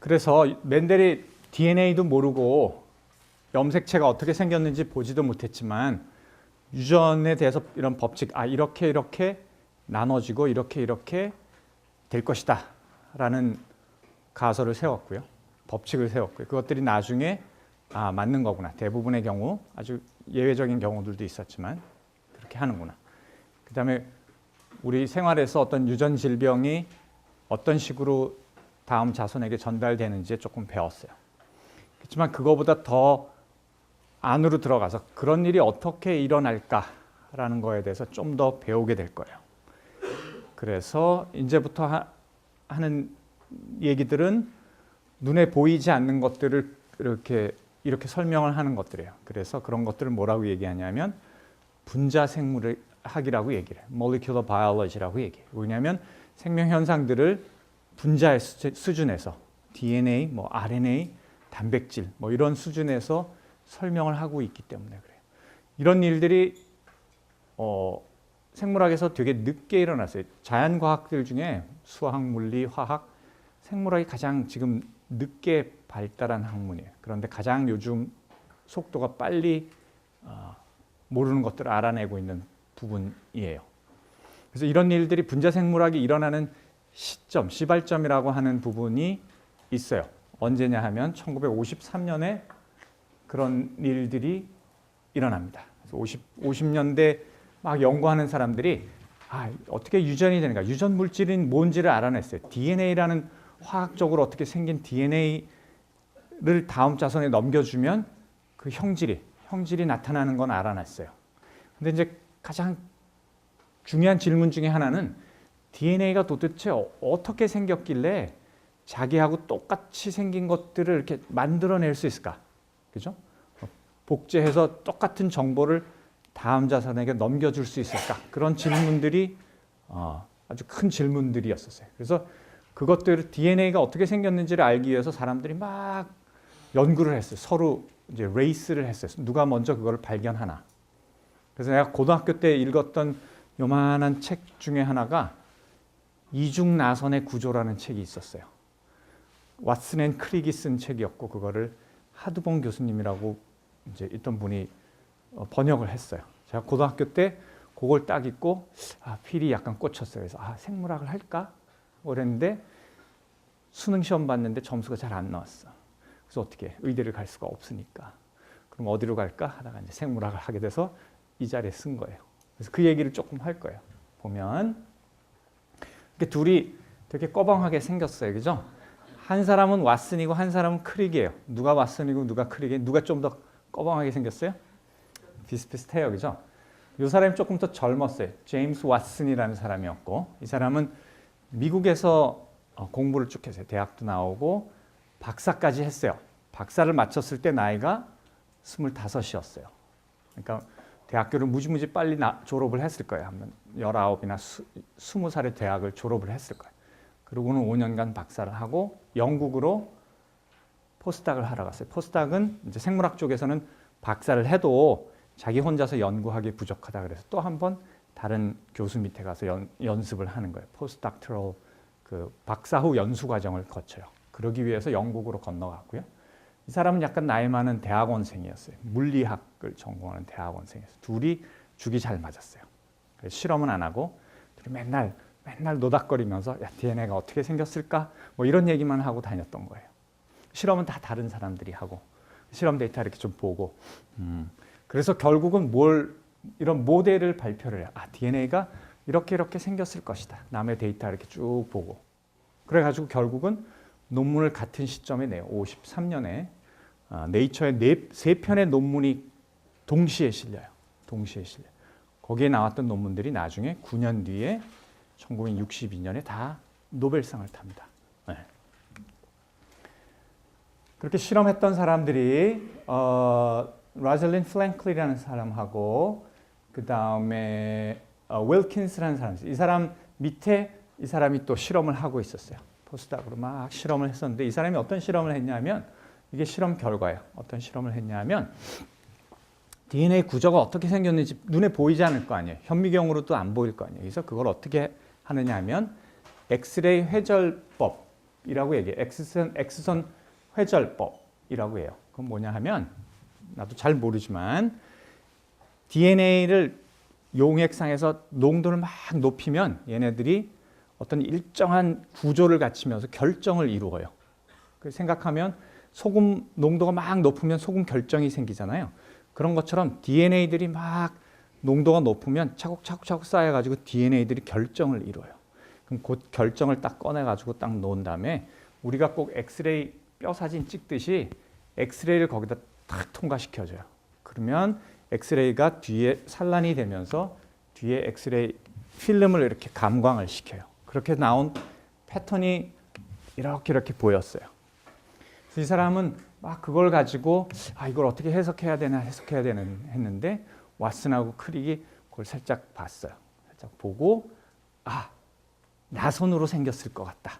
그래서 맨델이 DNA도 모르고 염색체가 어떻게 생겼는지 보지도 못했지만 유전에 대해서 이런 법칙, 이렇게 나눠지고 이렇게 될 것이다 라는 가설을 세웠고요. 법칙을 세웠고요. 그것들이 나중에 맞는 거구나. 대부분의 경우, 아주 예외적인 경우들도 있었지만 그렇게 하는구나. 그 다음에 우리 생활에서 어떤 유전 질병이 어떤 식으로 다음 자손에게 전달되는지 조금 배웠어요. 그렇지만 그거보다 더 안으로 들어가서 그런 일이 어떻게 일어날까라는 거에 대해서 좀 더 배우게 될 거예요. 그래서 이제부터 하는 얘기들은 눈에 보이지 않는 것들을 이렇게 설명을 하는 것들이에요. 그래서 그런 것들을 뭐라고 얘기하냐면 분자생물학이라고 얘기를 해요. Molecular Biology라고 얘기해요. 왜냐하면 생명 현상들을 분자의 수준에서 DNA, RNA, 단백질 이런 수준에서 설명을 하고 있기 때문에 그래요. 이런 일들이 생물학에서 되게 늦게 일어났어요. 자연과학들 중에 수학, 물리, 화학, 생물학이 가장 지금 늦게 발달한 학문이에요. 그런데 가장 요즘 속도가 빨리 모르는 것들을 알아내고 있는 부분이에요. 그래서 이런 일들이 분자생물학이 일어나는 시점, 시발점이라고 하는 부분이 있어요. 언제냐 하면 1953년에 그런 일들이 일어납니다. 그래서 50년대 막 연구하는 사람들이 어떻게 유전이 되는가, 유전 물질인 뭔지를 알아냈어요. DNA라는 화학적으로 어떻게 생긴 DNA를 다음 자손에 넘겨주면 그 형질이 나타나는 건 알아냈어요. 근데 이제 가장 중요한 질문 중에 하나는 DNA가 도대체 어떻게 생겼길래 자기하고 똑같이 생긴 것들을 이렇게 만들어낼 수 있을까? 그죠? 복제해서 똑같은 정보를 다음 자손에게 넘겨줄 수 있을까? 그런 질문들이 아주 큰 질문들이었어요. 그래서 그것들 DNA가 어떻게 생겼는지를 알기 위해서 사람들이 막 연구를 했어요. 서로 이제 레이스를 했어요. 누가 먼저 그걸 발견하나. 그래서 내가 고등학교 때 읽었던 요만한 책 중에 하나가 이중나선의 구조라는 책이 있었어요. 왓슨 앤 크릭이 쓴 책이었고 그거를 하드봉 교수님이라고 이제 있던 분이 번역을 했어요. 제가 고등학교 때 그걸 딱 읽고 필이 약간 꽂혔어요. 그래서 생물학을 할까? 그랬는데 수능 시험 봤는데 점수가 잘 안 나왔어. 그래서 어떻게 의대를 갈 수가 없으니까 그럼 어디로 갈까 하다가 이제 생물학을 하게 돼서 이 자리에 쓴 거예요. 그래서 그 얘기를 조금 할 거예요. 보면 이렇게 둘이 되게 꺼벙하게 생겼어요, 그죠? 한 사람은 왓슨이고 한 사람은 크릭이에요. 누가 왓슨이고 누가 크릭이에요? 누가 좀 더 꺼벙하게 생겼어요? 비슷비슷해요, 그죠? 이 사람이 조금 더 젊었어요. 제임스 왓슨이라는 사람이었고 이 사람은 미국에서 공부를 쭉 했어요. 대학도 나오고 박사까지 했어요. 박사를 마쳤을 때 나이가 25이었어요. 그러니까 대학교를 무지무지 빨리 졸업을 했을 거예요. 한번 19이나 20살에 대학을 졸업을 했을 거예요. 그리고는 5년간 박사를 하고 영국으로 포스닥을 하러 갔어요. 포스닥은 이제 생물학 쪽에서는 박사를 해도 자기 혼자서 연구하기 부족하다 그래서 또 한 번 다른 교수 밑에 가서 연습을 하는 거예요. 포스닥트럴 그 박사 후 연수 과정을 거쳐요. 그러기 위해서 영국으로 건너갔고요. 이 사람은 약간 나이 많은 대학원생이었어요. 물리학을 전공하는 대학원생이었어요. 둘이 죽이 잘 맞았어요. 그래서 실험은 안 하고 둘이 맨날 노닥거리면서 DNA가 어떻게 생겼을까? 이런 얘기만 하고 다녔던 거예요. 실험은 다 다른 사람들이 하고 실험 데이터 이렇게 좀 보고 그래서 결국은 이런 모델을 발표를 해요. 네이가 이렇게 생겼을 것이다. 남의 데이터 이렇게 쭉 보고 그래가지고 결국은 논문을 같은 시점에 내요. 53년에 네이처에 3편의 논문이 동시에 실려요. 거기에 나왔던 논문들이 나중에 9년 뒤에 1962년에 다 노벨상을 탑니다. 네. 그렇게 실험했던 사람들이 라잘린 플랭클이라는 사람하고 그 다음에 윌킨스라는 사람 있어요. 이 사람 밑에 이 사람이 또 실험을 하고 있었어요. 포스닥으로 막 실험을 했었는데 이 사람이 어떤 실험을 했냐면 이게 실험 결과예요. 어떤 실험을 했냐면 DNA 구조가 어떻게 생겼는지 눈에 보이지 않을 거 아니에요. 현미경으로도 안 보일 거 아니에요. 그래서 그걸 어떻게 하느냐 하면 엑스레이 회절법 회절법이라고 얘기해요. X선 회절법이라고 해요. 그건 뭐냐 하면 나도 잘 모르지만 DNA를 용액상에서 농도를 막 높이면 얘네들이 어떤 일정한 구조를 갖추면서 결정을 이루어요. 생각하면 소금 농도가 막 높으면 소금 결정이 생기잖아요. 그런 것처럼 DNA들이 막 농도가 높으면 차곡차곡 쌓여가지고 DNA들이 결정을 이루어요. 그럼 그 결정을 딱 꺼내가지고 딱 놓은 다음에 우리가 꼭 엑스레이 뼈 사진 찍듯이 엑스레이를 거기다 탁 통과시켜줘요. 그러면 엑스레이가 뒤에 산란이 되면서 뒤에 엑스레이 필름을 이렇게 감광을 시켜요. 그렇게 나온 패턴이 이렇게 보였어요. 그래서 이 사람은 막 그걸 가지고 이걸 어떻게 해석해야 되나 했는데 왓슨하고 크릭이 그걸 살짝 봤어요. 살짝 보고 나선으로 생겼을 것 같다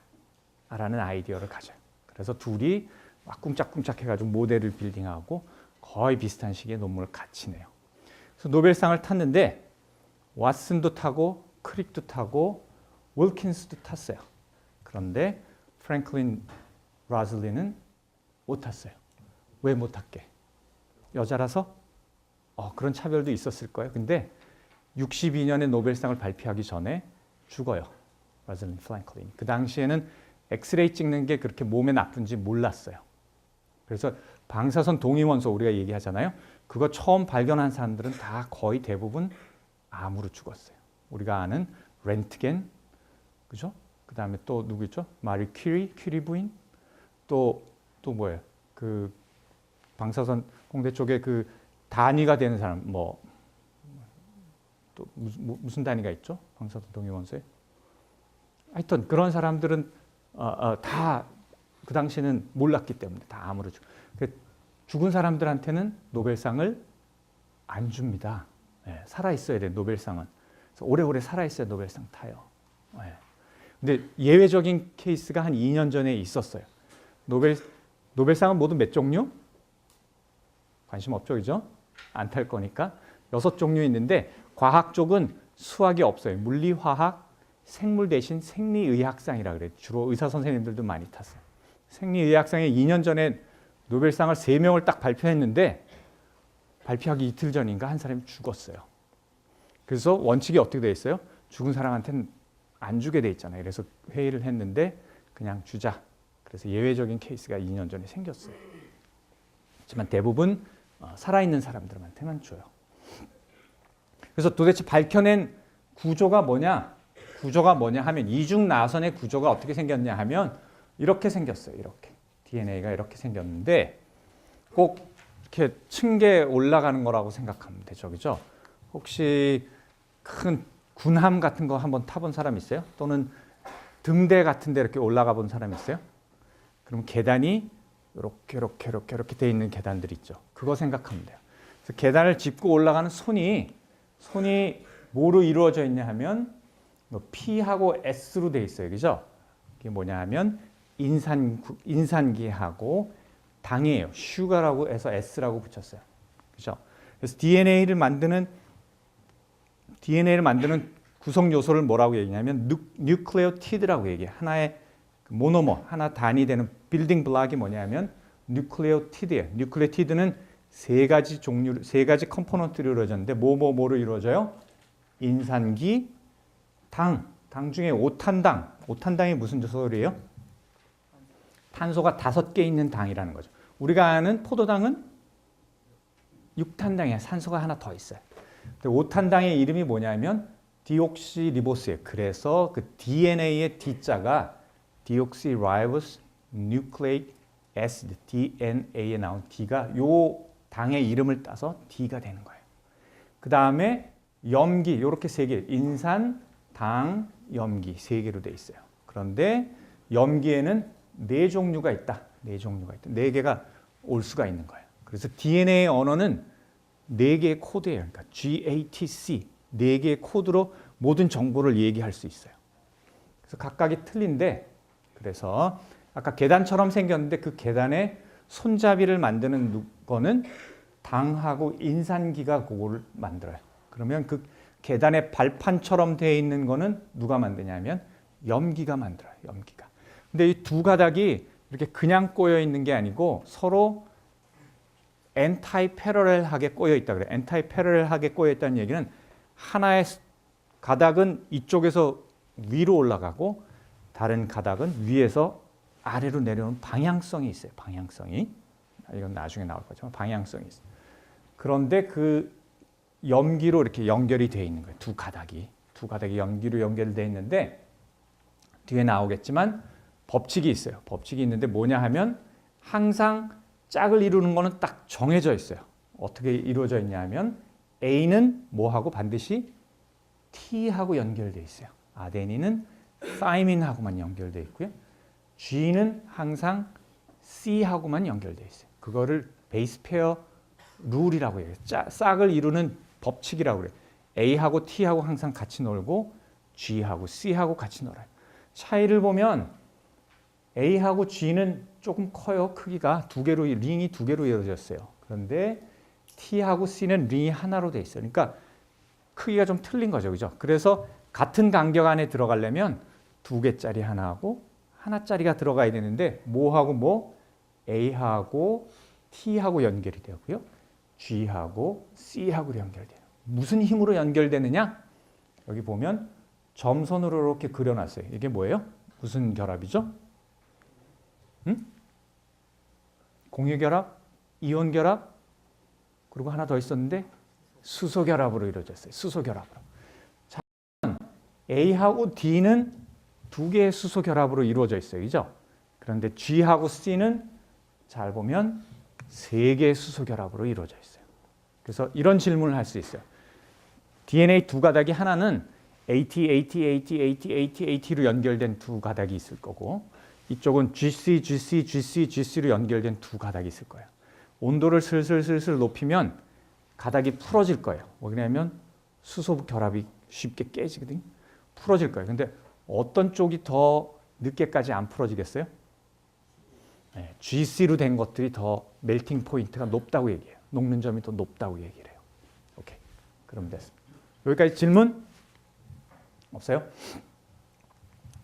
라는 아이디어를 가져요. 그래서 둘이 막 꿍짝꿍짝 해가지고 모델을 빌딩하고 거의 비슷한 시기에 논문을 같이 내요. 그래서 노벨상을 탔는데 왓슨도 타고 크릭도 타고 윌킨스도 탔어요. 그런데 프랭클린 라즐리는 못 탔어요. 왜 못 탔게? 여자라서? 그런 차별도 있었을 거예요. 근데 62년에 노벨상을 발표하기 전에 죽어요. 라즐린 프랭클린. 그 당시에는 엑스레이 찍는 게 그렇게 몸에 나쁜지 몰랐어요. 그래서 방사선 동위원소 우리가 얘기하잖아요. 그거 처음 발견한 사람들은 다 거의 대부분 암으로 죽었어요. 우리가 아는 렌트겐, 그죠? 그 다음에 또 누구 있죠? 마리 퀴리 부인, 또 뭐예요? 그 방사선 공대 쪽에 그 단위가 되는 사람, 또 무슨 단위가 있죠? 방사선 동위원소에. 하여튼 그런 사람들은 다 그 당시에는 몰랐기 때문에 다 암으로 죽은 사람들한테는 노벨상을 안 줍니다. 살아 있어야 돼 노벨상은. 그래서 오래오래 살아 있어야 노벨상 타요. 근데 예외적인 케이스가 한 2년 전에 있었어요. 노벨상은 모두 몇 종류? 관심 없죠, 그죠? 안 탈 거니까 6종류 있는데 과학 쪽은 수학이 없어요. 물리, 화학, 생물 대신 생리의학상이라 그래요. 주로 의사 선생님들도 많이 탔어요. 생리의학상에 2년 전에 노벨상을 3명을 딱 발표했는데 발표하기 이틀 전인가 한 사람이 죽었어요. 그래서 원칙이 어떻게 돼 있어요? 죽은 사람한테는 안 주게 돼 있잖아요. 그래서 회의를 했는데 그냥 주자. 그래서 예외적인 케이스가 2년 전에 생겼어요. 하지만 대부분 살아있는 사람들한테만 줘요. 그래서 도대체 밝혀낸 구조가 뭐냐 하면 이중나선의 구조가 어떻게 생겼냐 하면 이렇게 생겼어요. 이렇게. DNA가 이렇게 생겼는데 꼭 이렇게 층계 올라가는 거라고 생각하면 되죠. 그죠? 혹시 큰 군함 같은 거 한번 타본 사람 있어요? 또는 등대 같은 데 이렇게 올라가 본 사람 있어요? 그럼 계단이 이렇게 돼 있는 계단들 있죠. 그거 생각하면 돼요. 그래서 계단을 짚고 올라가는 손이 뭐로 이루어져 있냐 하면 P하고 S로 돼 있어요. 그죠? 이게 뭐냐 하면 인산기하고 당이에요. 슈가라고 해서 S라고 붙였어요. 그죠? 그래서 DNA를 만드는 구성 요소를 뭐라고 얘기하냐면 뉴클레오티드라고 얘기해요. 하나의 모노머, 하나 단위 되는 빌딩 블록이 뭐냐면 뉴클레오티드예요. 뉴클레오티드는 세 가지 컴포넌트로 이루어졌는데 뭐로 이루어져요? 인산기, 당 중에 오탄당이 무슨 소리예요? 탄소가 5개 있는 당이라는 거죠. 우리가 아는 포도당은 6탄당이야. 산소가 하나 더 있어요. 5탄당의 이름이 뭐냐면 디옥시리보스예요. 그래서 그 DNA의 D자가 디옥시라이보스 뉴클레이크 애시드 DNA에 나온 D가 요 당의 이름을 따서 D가 되는 거예요. 그 다음에 염기 이렇게 3개 인산, 당, 염기 3개로 돼 있어요. 그런데 염기에는 4종류가 있다. 4개가 올 수가 있는 거예요. 그래서 DNA 언어는 4개의 코드예요. 그러니까 GATC 4개의 코드로 모든 정보를 얘기할 수 있어요. 그래서 각각이 틀린데 그래서 아까 계단처럼 생겼는데 그 계단에 손잡이를 만드는 거는 당하고 인산기가 그거를 만들어요. 그러면 그 계단의 발판처럼 되어 있는 거는 누가 만드냐면 염기가 만들어요. 염기가. 근데 이 두 가닥이 이렇게 그냥 꼬여 있는 게 아니고 서로 엔타이 패러렐하게 꼬여 있다 그래. 엔타이 패러렐하게 꼬여 있다는 얘기는 하나의 가닥은 이쪽에서 위로 올라가고 다른 가닥은 위에서 아래로 내려오는 방향성이 있어요. 방향성이. 이건 나중에 나올 거지만 방향성이 있어요. 그런데 그 염기로 이렇게 연결이 되어 있는 거예요. 두 가닥이 염기로 연결되어 있는데 뒤에 나오겠지만 법칙이 있어요. 법칙이 있는데 뭐냐 하면 항상 짝을 이루는 거는 딱 정해져 있어요. 어떻게 이루어져 있냐 하면 A는 뭐하고 반드시 T하고 연결되어 있어요. 아데닌은 사이민하고만 연결되어 있고요. G는 항상 C하고만 연결되어 있어요. 그거를 베이스 페어 룰이라고 해요. 짝을 이루는 법칙이라고 그래요. A하고 T하고 항상 같이 놀고 G하고 C하고 같이 놀아요. 차이를 보면 A하고 G는 조금 커요. 크기가 링이 두 개로 이루어졌어요. 그런데 T하고 C는 링이 하나로 돼 있어요. 그러니까 크기가 좀 틀린 거죠. 그죠? 그래서 같은 간격 안에 들어가려면 두 개짜리 하나하고 하나짜리가 들어가야 되는데 뭐하고 뭐? A하고 T하고 연결이 되고요. G하고 C하고 연결돼요. 무슨 힘으로 연결되느냐? 여기 보면 점선으로 이렇게 그려놨어요. 이게 뭐예요? 무슨 결합이죠? 공유결합, 이온결합, 그리고 하나 더 있었는데 수소결합으로 이루어졌어요. 수소결합으로. 자, A하고 D는 두 개의 수소결합으로 이루어져 있어요. 그죠? 그런데 G하고 C는 잘 보면 세 개의 수소결합으로 이루어져 있어요. 그래서 이런 질문을 할 수 있어요. DNA 두 가닥이 하나는 AT로 연결된 두 가닥이 있을 거고 이쪽은 GC로 연결된 두 가닥이 있을 거예요. 온도를 슬슬 높이면 가닥이 풀어질 거예요. 왜냐하면 수소 결합이 쉽게 깨지거든요. 풀어질 거예요. 근데 어떤 쪽이 더 늦게까지 안 풀어지겠어요? 네, GC로 된 것들이 더 멜팅 포인트가 높다고 얘기해요. 녹는 점이 더 높다고 얘기를 해요. 오케이. 그럼 됐습니다. 여기까지 질문? 없어요?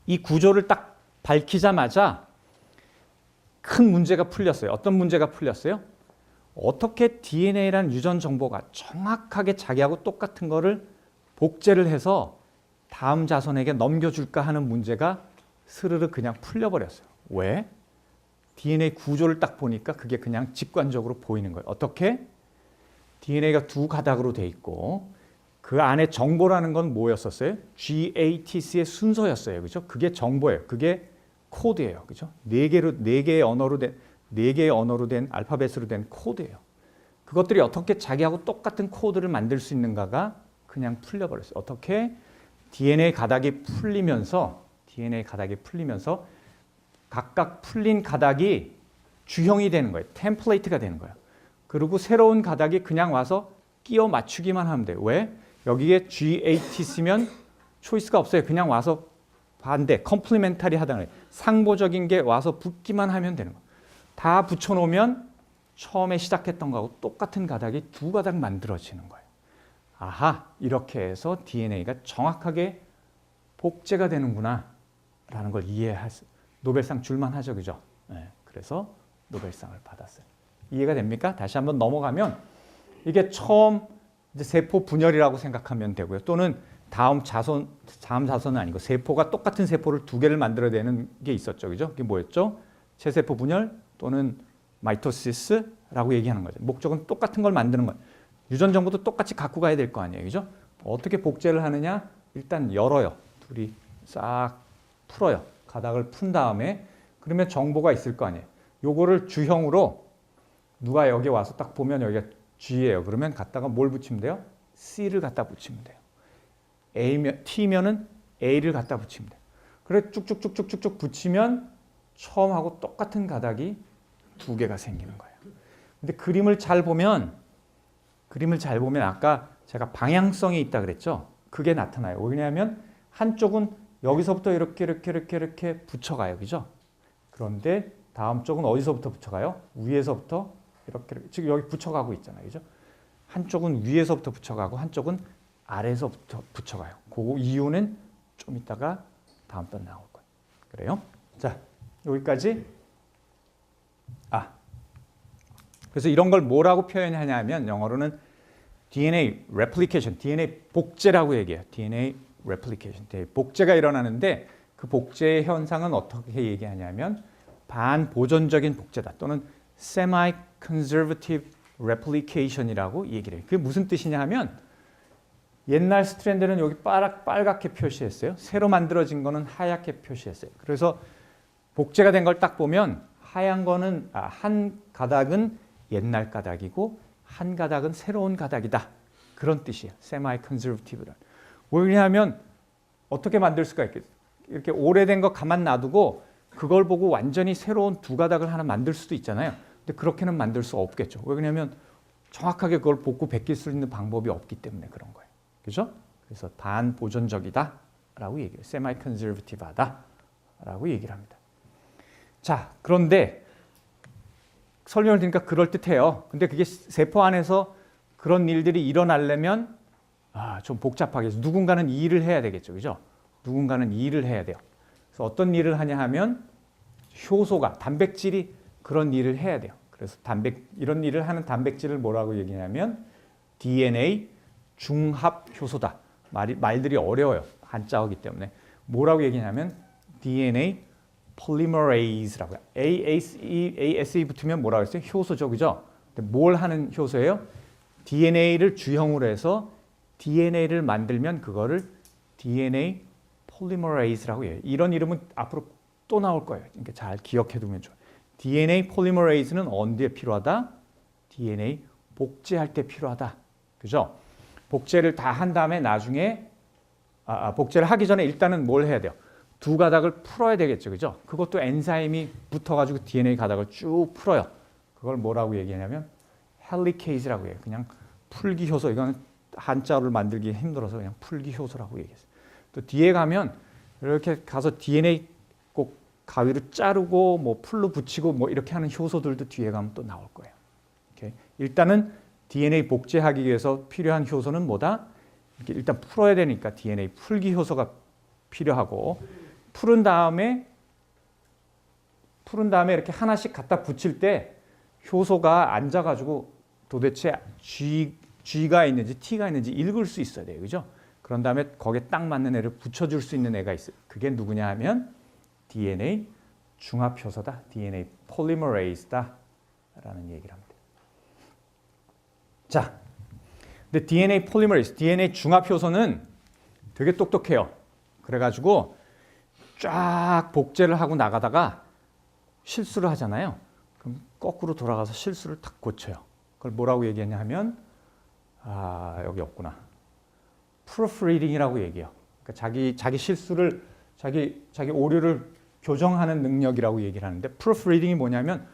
이 구조를 딱 밝히자마자 큰 문제가 풀렸어요. 어떤 문제가 풀렸어요? 어떻게 DNA라는 유전 정보가 정확하게 자기하고 똑같은 거를 복제를 해서 다음 자손에게 넘겨줄까 하는 문제가 스르르 그냥 풀려버렸어요. 왜? DNA 구조를 딱 보니까 그게 그냥 직관적으로 보이는 거예요. 어떻게? DNA가 두 가닥으로 돼 있고 그 안에 정보라는 건 뭐였었어요? GATC의 순서였어요. 그죠? 그게 정보예요. 그게 코드예요. 그죠? 네 개의 언어로 된 알파벳으로 된 코드예요. 그것들이 어떻게 자기하고 똑같은 코드를 만들 수 있는가가 그냥 풀려버렸어요. 어떻게? DNA 가닥이 풀리면서 각각 풀린 가닥이 주형이 되는 거예요. 템플레이트가 되는 거예요. 그리고 새로운 가닥이 그냥 와서 끼워 맞추기만 하면 돼요. 왜? 여기에 GATC면 초이스가 없어요. 그냥 와서 반대, 컴플리멘터리 하다는 거예요. 상보적인 게 와서 붙기만 하면 되는 거예요. 다 붙여놓으면 처음에 시작했던 거하고 똑같은 가닥이 두 가닥 만들어지는 거예요. 아하, 이렇게 해서 DNA가 정확하게 복제가 되는구나 라는 걸 이해할 수, 노벨상 줄만 하죠. 그죠? 네, 그래서 노벨상을 받았어요. 이해가 됩니까? 다시 한번 넘어가면 이게 처음 이제 세포 분열이라고 생각하면 되고요. 또는 다음 자손은 아니고 세포가 똑같은 세포를 두 개를 만들어내는 게 있었죠. 그죠? 그게 뭐였죠? 체세포 분열 또는 마이토시스라고 얘기하는 거죠. 목적은 똑같은 걸 만드는 거예요. 유전 정보도 똑같이 갖고 가야 될 거 아니에요. 그죠? 어떻게 복제를 하느냐? 일단 열어요. 둘이 싹 풀어요. 가닥을 푼 다음에 그러면 정보가 있을 거 아니에요. 요거를 주형으로 누가 여기 와서 딱 보면 여기가 G예요. 그러면 갖다가 뭘 붙이면 돼요? C를 갖다 붙이면 돼요. T면은 A를 갖다 붙이면 돼요. 그래 쭉쭉쭉쭉쭉 붙이면 처음하고 똑같은 가닥이 두 개가 생기는 거예요. 근데 그림을 잘 보면 아까 제가 방향성이 있다 그랬죠? 그게 나타나요. 왜냐하면 한쪽은 여기서부터 이렇게 붙여가요. 그죠? 그런데 다음 쪽은 어디서부터 붙여가요? 위에서부터 이렇게 지금 여기 붙여가고 있잖아요. 그죠? 한쪽은 위에서부터 붙여가고 한쪽은 아래에서부터 붙여가요. 그 이유는 좀 이따가 다음 번 나올 거예요. 그래요? 자, 여기까지. 그래서 이런 걸 뭐라고 표현하냐면 영어로는 DNA replication, DNA 복제라고 얘기해요. DNA replication. 복제가 일어나는데 그 복제의 현상은 어떻게 얘기하냐면 반보존적인 복제다 또는 semi-conservative replication이라고 얘기를 해요. 그게 무슨 뜻이냐 하면 옛날 스트랜드는 여기 빨갛게 표시했어요. 새로 만들어진 거는 하얗게 표시했어요. 그래서 복제가 된 걸 딱 보면 하얀 거는 한 가닥은 옛날 가닥이고 한 가닥은 새로운 가닥이다. 그런 뜻이에요. semi-conservative는. 왜냐하면 어떻게 만들 수가 있겠어요? 이렇게 오래된 거 가만 놔두고 그걸 보고 완전히 새로운 두 가닥을 하나 만들 수도 있잖아요. 근데 그렇게는 만들 수 없겠죠. 왜냐하면 정확하게 그걸 복구 베낄 수 있는 방법이 없기 때문에 그런 거예요. 그죠? 그래서 반보존적이다 라고 얘기해요. semi-conservative하다 라고 얘기를 합니다. 자, 그런데 설명을 드리니까 그럴듯해요. 근데 그게 세포 안에서 그런 일들이 일어나려면 좀 복잡하게 해서 누군가는 이 일을 해야 되겠죠. 그죠? 누군가는 이 일을 해야 돼요. 그래서 어떤 일을 하냐 하면 효소가, 단백질이 그런 일을 해야 돼요. 그래서 이런 일을 하는 단백질을 뭐라고 얘기하냐면 DNA 중합 효소다. 말들이 어려워요. 한자어기 때문에. 뭐라고 얘기하냐면 DNA polymerase라고요. ASE 붙으면 뭐라고 했어요? 효소죠. 그죠? 근데 뭘 하는 효소예요? DNA를 주형으로 해서 DNA를 만들면 그거를 DNA polymerase라고 해요. 이런 이름은 앞으로 또 나올 거예요. 그러니까 잘 기억해 두면 좋아요. DNA polymerase는 언제 필요하다? DNA 복제할 때 필요하다. 그죠? 복제를 다 한 다음에 나중에 복제를 하기 전에 일단은 뭘 해야 돼요? 두 가닥을 풀어야 되겠죠. 그죠? 그것도 엔자임이 붙어가지고 DNA 가닥을 쭉 풀어요. 그걸 뭐라고 얘기하냐면 헬리케이즈라고 해요. 그냥 풀기 효소. 이거는 한자어를 만들기 힘들어서 그냥 풀기 효소라고 얘기했어요. 또 뒤에 가면 이렇게 가서 DNA 꼭 가위로 자르고 뭐 풀로 붙이고 뭐 이렇게 하는 효소들도 뒤에 가면 또 나올 거예요. 오케이? 일단은 DNA 복제하기 위해서 필요한 효소는 뭐다? 이렇게 일단 풀어야 되니까 DNA 풀기 효소가 필요하고 풀은 다음에 이렇게 하나씩 갖다 붙일 때 효소가 앉아가지고 도대체 G가 있는지 T가 있는지 읽을 수 있어야 돼요. 그죠? 그런 다음에 거기에 딱 맞는 애를 붙여줄 수 있는 애가 있어요. 그게 누구냐 하면 DNA 중합효소다. DNA polymerase다. 라는 얘기를 합니다. 자, 근데 DNA polymerase, DNA 중합효소는 되게 똑똑해요. 그래가지고 쫙 복제를 하고 나가다가 실수를 하잖아요. 그럼 거꾸로 돌아가서 실수를 탁 고쳐요. 그걸 뭐라고 얘기하냐 하면 여기 없구나. proofreading이라고 얘기해요. 그러니까 자기 실수를 자기 오류를 교정하는 능력이라고 얘기를 하는데 proofreading이 뭐냐면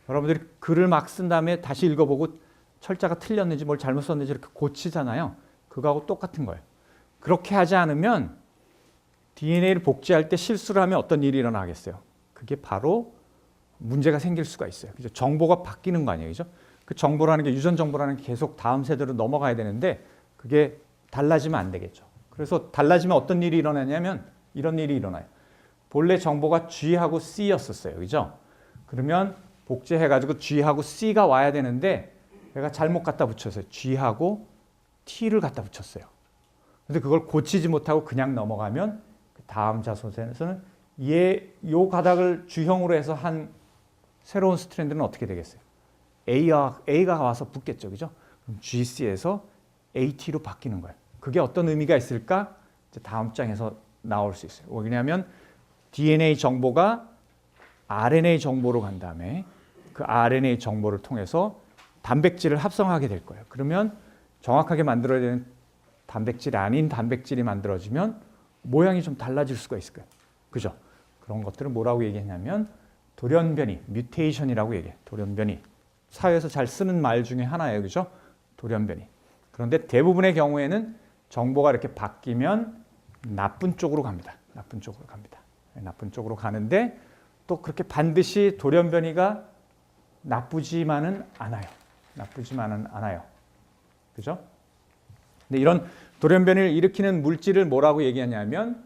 여러분들이 글을 막 쓴 다음에 다시 읽어보고 철자가 틀렸는지 뭘 잘못 썼는지 이렇게 고치잖아요. 그거하고 똑같은 거예요. 그렇게 하지 않으면 DNA를 복제할 때 실수를 하면 어떤 일이 일어나겠어요? 그게 바로 문제가 생길 수가 있어요. 그죠? 정보가 바뀌는 거 아니에요. 그죠? 그 정보라는 게 유전 정보라는 게 계속 다음 세대로 넘어가야 되는데 그게 달라지면 안 되겠죠. 그래서 달라지면 어떤 일이 일어나냐면 이런 일이 일어나요. 본래 정보가 G하고 C였었어요. 그죠? 그러면 복제해가지고 G하고 C가 와야 되는데 내가 잘못 갖다 붙였어요. G하고 T를 갖다 붙였어요. 근데 그걸 고치지 못하고 그냥 넘어가면 다음 자손에서는 요 가닥을 주형으로 해서 한 새로운 스트랜드는 어떻게 되겠어요? A가 와서 붙겠죠. 그죠? 그럼 GC에서 AT로 바뀌는 거예요. 그게 어떤 의미가 있을까? 이제 다음 장에서 나올 수 있어요. 왜냐하면 DNA 정보가 RNA 정보로 간 다음에 그 RNA 정보를 통해서 단백질을 합성하게 될 거예요. 그러면 정확하게 만들어야 되는 단백질이 아닌 단백질이 만들어지면 모양이 좀 달라질 수가 있을 거예요. 그죠? 그런 것들을 뭐라고 얘기했냐면 돌연변이, 뮤테이션이라고 얘기해요. 돌연변이. 사회에서 잘 쓰는 말 중에 하나예요. 그죠? 돌연변이. 그런데 대부분의 경우에는 정보가 이렇게 바뀌면 나쁜 쪽으로 갑니다. 나쁜 쪽으로 갑니다. 나쁜 쪽으로 가는데 또 그렇게 반드시 돌연변이가 나쁘지만은 않아요. 나쁘지만은 않아요. 그죠? 근데 이런 돌연변이를 일으키는 물질을 뭐라고 얘기하냐면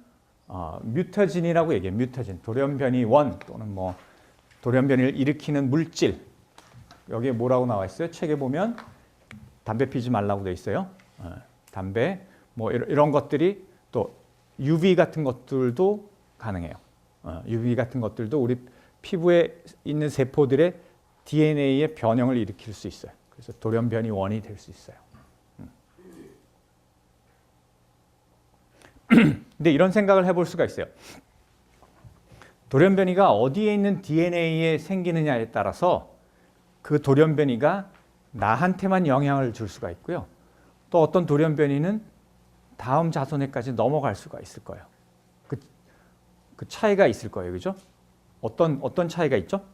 뮤터진이라고 얘기해요. 뮤터진. 돌연변이 1 또는 뭐 돌연변이를 일으키는 물질. 여기에 뭐라고 나와 있어요? 책에 보면 담배 피지 말라고 돼 있어요. 담배, 뭐 이런 것들이 또 UV 같은 것들도 가능해요. UV 같은 것들도 우리 피부에 있는 세포들의 DNA의 변형을 일으킬 수 있어요. 그래서 돌연변이 원인이 될 수 있어요. 근데 이런 생각을 해볼 수가 있어요. 돌연변이가 어디에 있는 DNA에 생기느냐에 따라서 그 돌연변이가 나한테만 영향을 줄 수가 있고요. 또 어떤 돌연변이는 다음 자손에까지 넘어갈 수가 있을 거예요. 그 차이가 있을 거예요. 그죠? 어떤 차이가 있죠?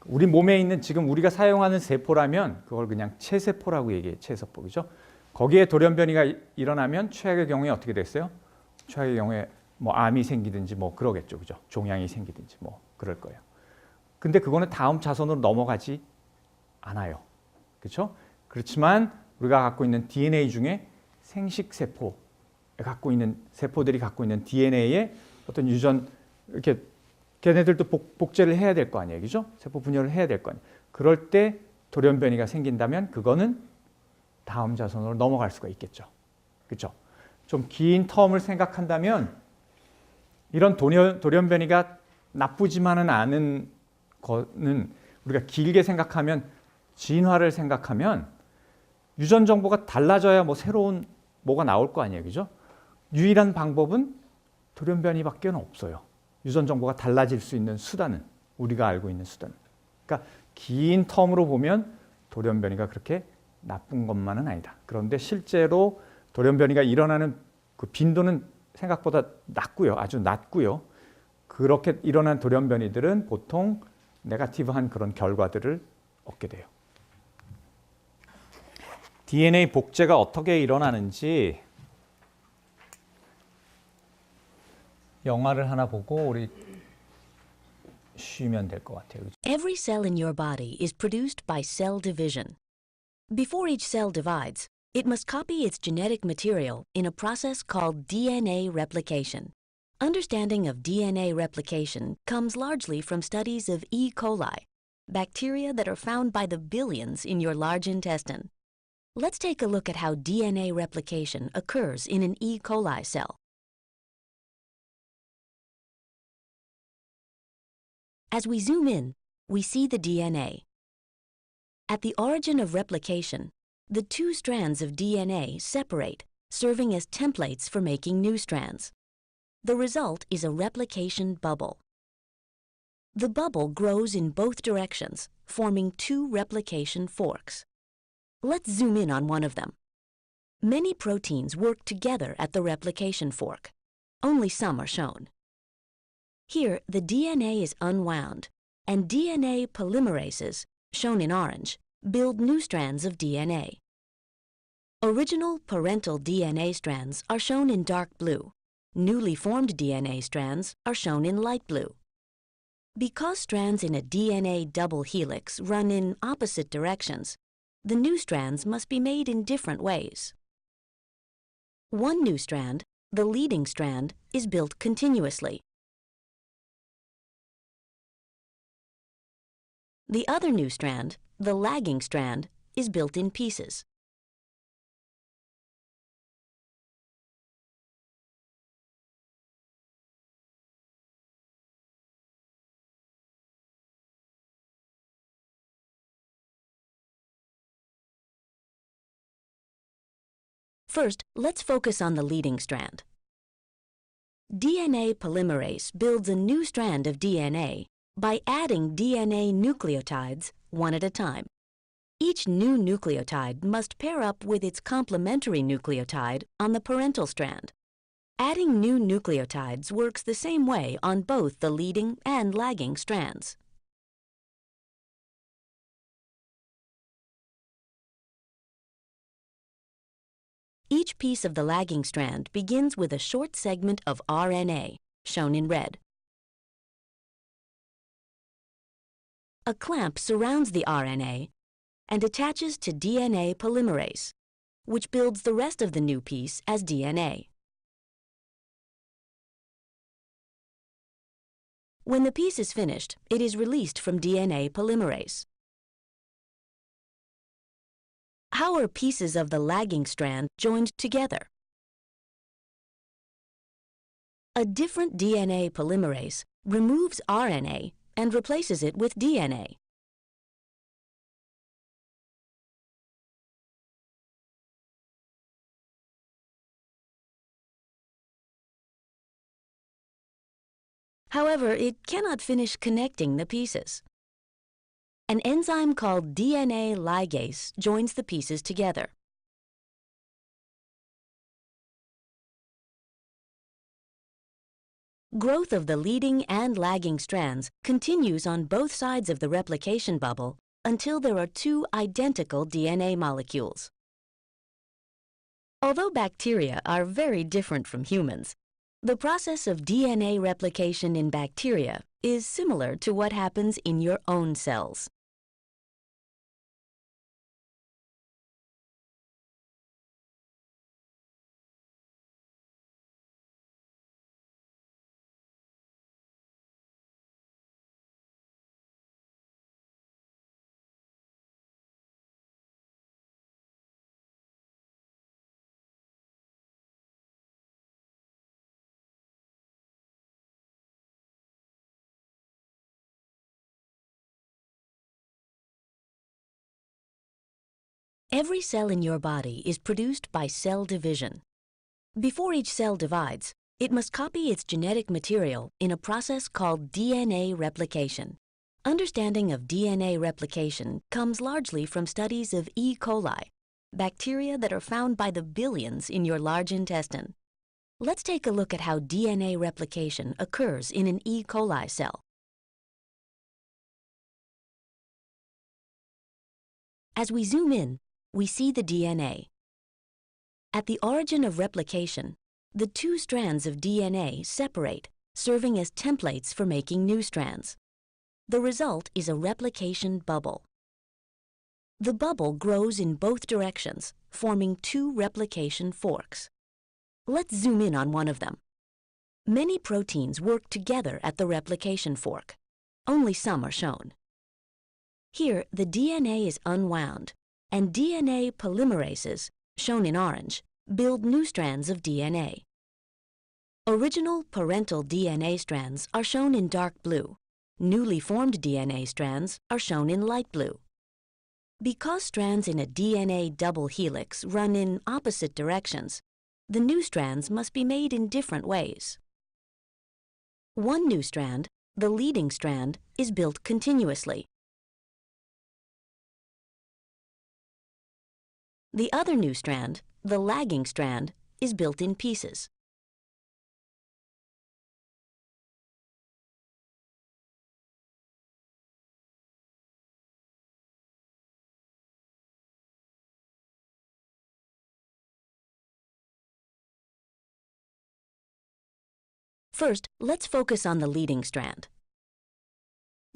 우리 몸에 있는 지금 우리가 사용하는 세포라면 그걸 그냥 체세포라고 얘기해요. 체세포. 그죠? 거기에 돌연변이가 일어나면 최악의 경우에 어떻게 됐어요? 최악의 경우에 뭐 암이 생기든지 뭐 그러겠죠. 그죠? 종양이 생기든지 뭐 그럴 거예요. 근데 그거는 다음 자손으로 넘어가지 않아요. 그렇죠? 그렇지만 우리가 갖고 있는 DNA 중에 생식세포에 갖고 있는 세포들이 갖고 있는 DNA에 어떤 유전 이렇게 걔네들도 복제를 해야 될 거 아니에요. 그죠? 세포 분열을 해야 될 거 아니에요. 그럴 때 돌연변이가 생긴다면 그거는 다음 자손으로 넘어갈 수가 있겠죠. 그렇죠? 좀 긴 텀을 생각한다면 이런 돌연변이가 나쁘지만은 않은 거는 우리가 길게 생각하면 진화를 생각하면 유전 정보가 달라져야 뭐 새로운 뭐가 나올 거 아니에요. 그죠? 유일한 방법은 돌연변이밖에 없어요. 유전 정보가 달라질 수 있는 수단은 우리가 알고 있는 수단. 그러니까 긴 텀으로 보면 돌연변이가 그렇게 나쁜 것만은 아니다. 그런데 실제로 돌연변이가 일어나는 그 빈도는 생각보다 낮고요. 아주 낮고요. 그렇게 일어난 돌연변이들은 보통 네거티브한 그런 결과들을 얻게 돼요. DNA 복제가 어떻게 일어나는지 영화를 하나 보고 우리 쉬면 될 것 같아요. Every cell in your body is produced by cell division. Before each cell divides, it must copy its genetic material in a process called DNA replication. Understanding of DNA replication comes largely from studies of E. coli, bacteria that are found by the billions in your large intestine. Let's take a look at how DNA replication occurs in an E. coli cell. As we zoom in, we see the DNA. At the origin of replication, the two strands of DNA separate, serving as templates for making new strands. The result is a replication bubble. The bubble grows in both directions, forming two replication forks. Let's zoom in on one of them. Many proteins work together at the replication fork. Only some are shown. Here, the DNA is unwound, and DNA polymerases, shown in orange, build new strands of DNA. Original parental DNA strands are shown in dark blue. Newly formed DNA strands are shown in light blue. Because strands in a DNA double helix run in opposite directions, the new strands must be made in different ways. One new strand, the leading strand, is built continuously. The other new strand, the lagging strand, is built in pieces. First, let's focus on the leading strand. DNA polymerase builds a new strand of DNA by adding DNA nucleotides one at a time. Each new nucleotide must pair up with its complementary nucleotide on the parental strand. Adding new nucleotides works the same way on both the leading and lagging strands. Each piece of the lagging strand begins with a short segment of RNA, shown in red. A clamp surrounds the RNA and attaches to DNA polymerase, which builds the rest of the new piece as DNA. When the piece is finished, it is released from DNA polymerase. How are pieces of the lagging strand joined together? A different DNA polymerase removes RNA and replaces it with DNA. However, it cannot finish connecting the pieces. An enzyme called DNA ligase joins the pieces together. Growth of the leading and lagging strands continues on both sides of the replication bubble until there are two identical DNA molecules. Although bacteria are very different from humans, the process of DNA replication in bacteria is similar to what happens in your own cells. Every cell in your body is produced by cell division. Before each cell divides, it must copy its genetic material in a process called DNA replication. Understanding of DNA replication comes largely from studies of E. coli, bacteria that are found by the billions in your large intestine. Let's take a look at how DNA replication occurs in an E. coli cell. As we zoom in, we see the DNA. At the origin of replication, the two strands of DNA separate, serving as templates for making new strands. The result is a replication bubble. The bubble grows in both directions, forming two replication forks. Let's zoom in on one of them. Many proteins work together at the replication fork. Only some are shown. Here, the DNA is unwound, and DNA polymerases, shown in orange, build new strands of DNA. Original parental DNA strands are shown in dark blue. Newly formed DNA strands are shown in light blue. Because strands in a DNA double helix run in opposite directions, the new strands must be made in different ways. One new strand, the leading strand, is built continuously. The other new strand, the lagging strand, is built in pieces. First, let's focus on the leading strand.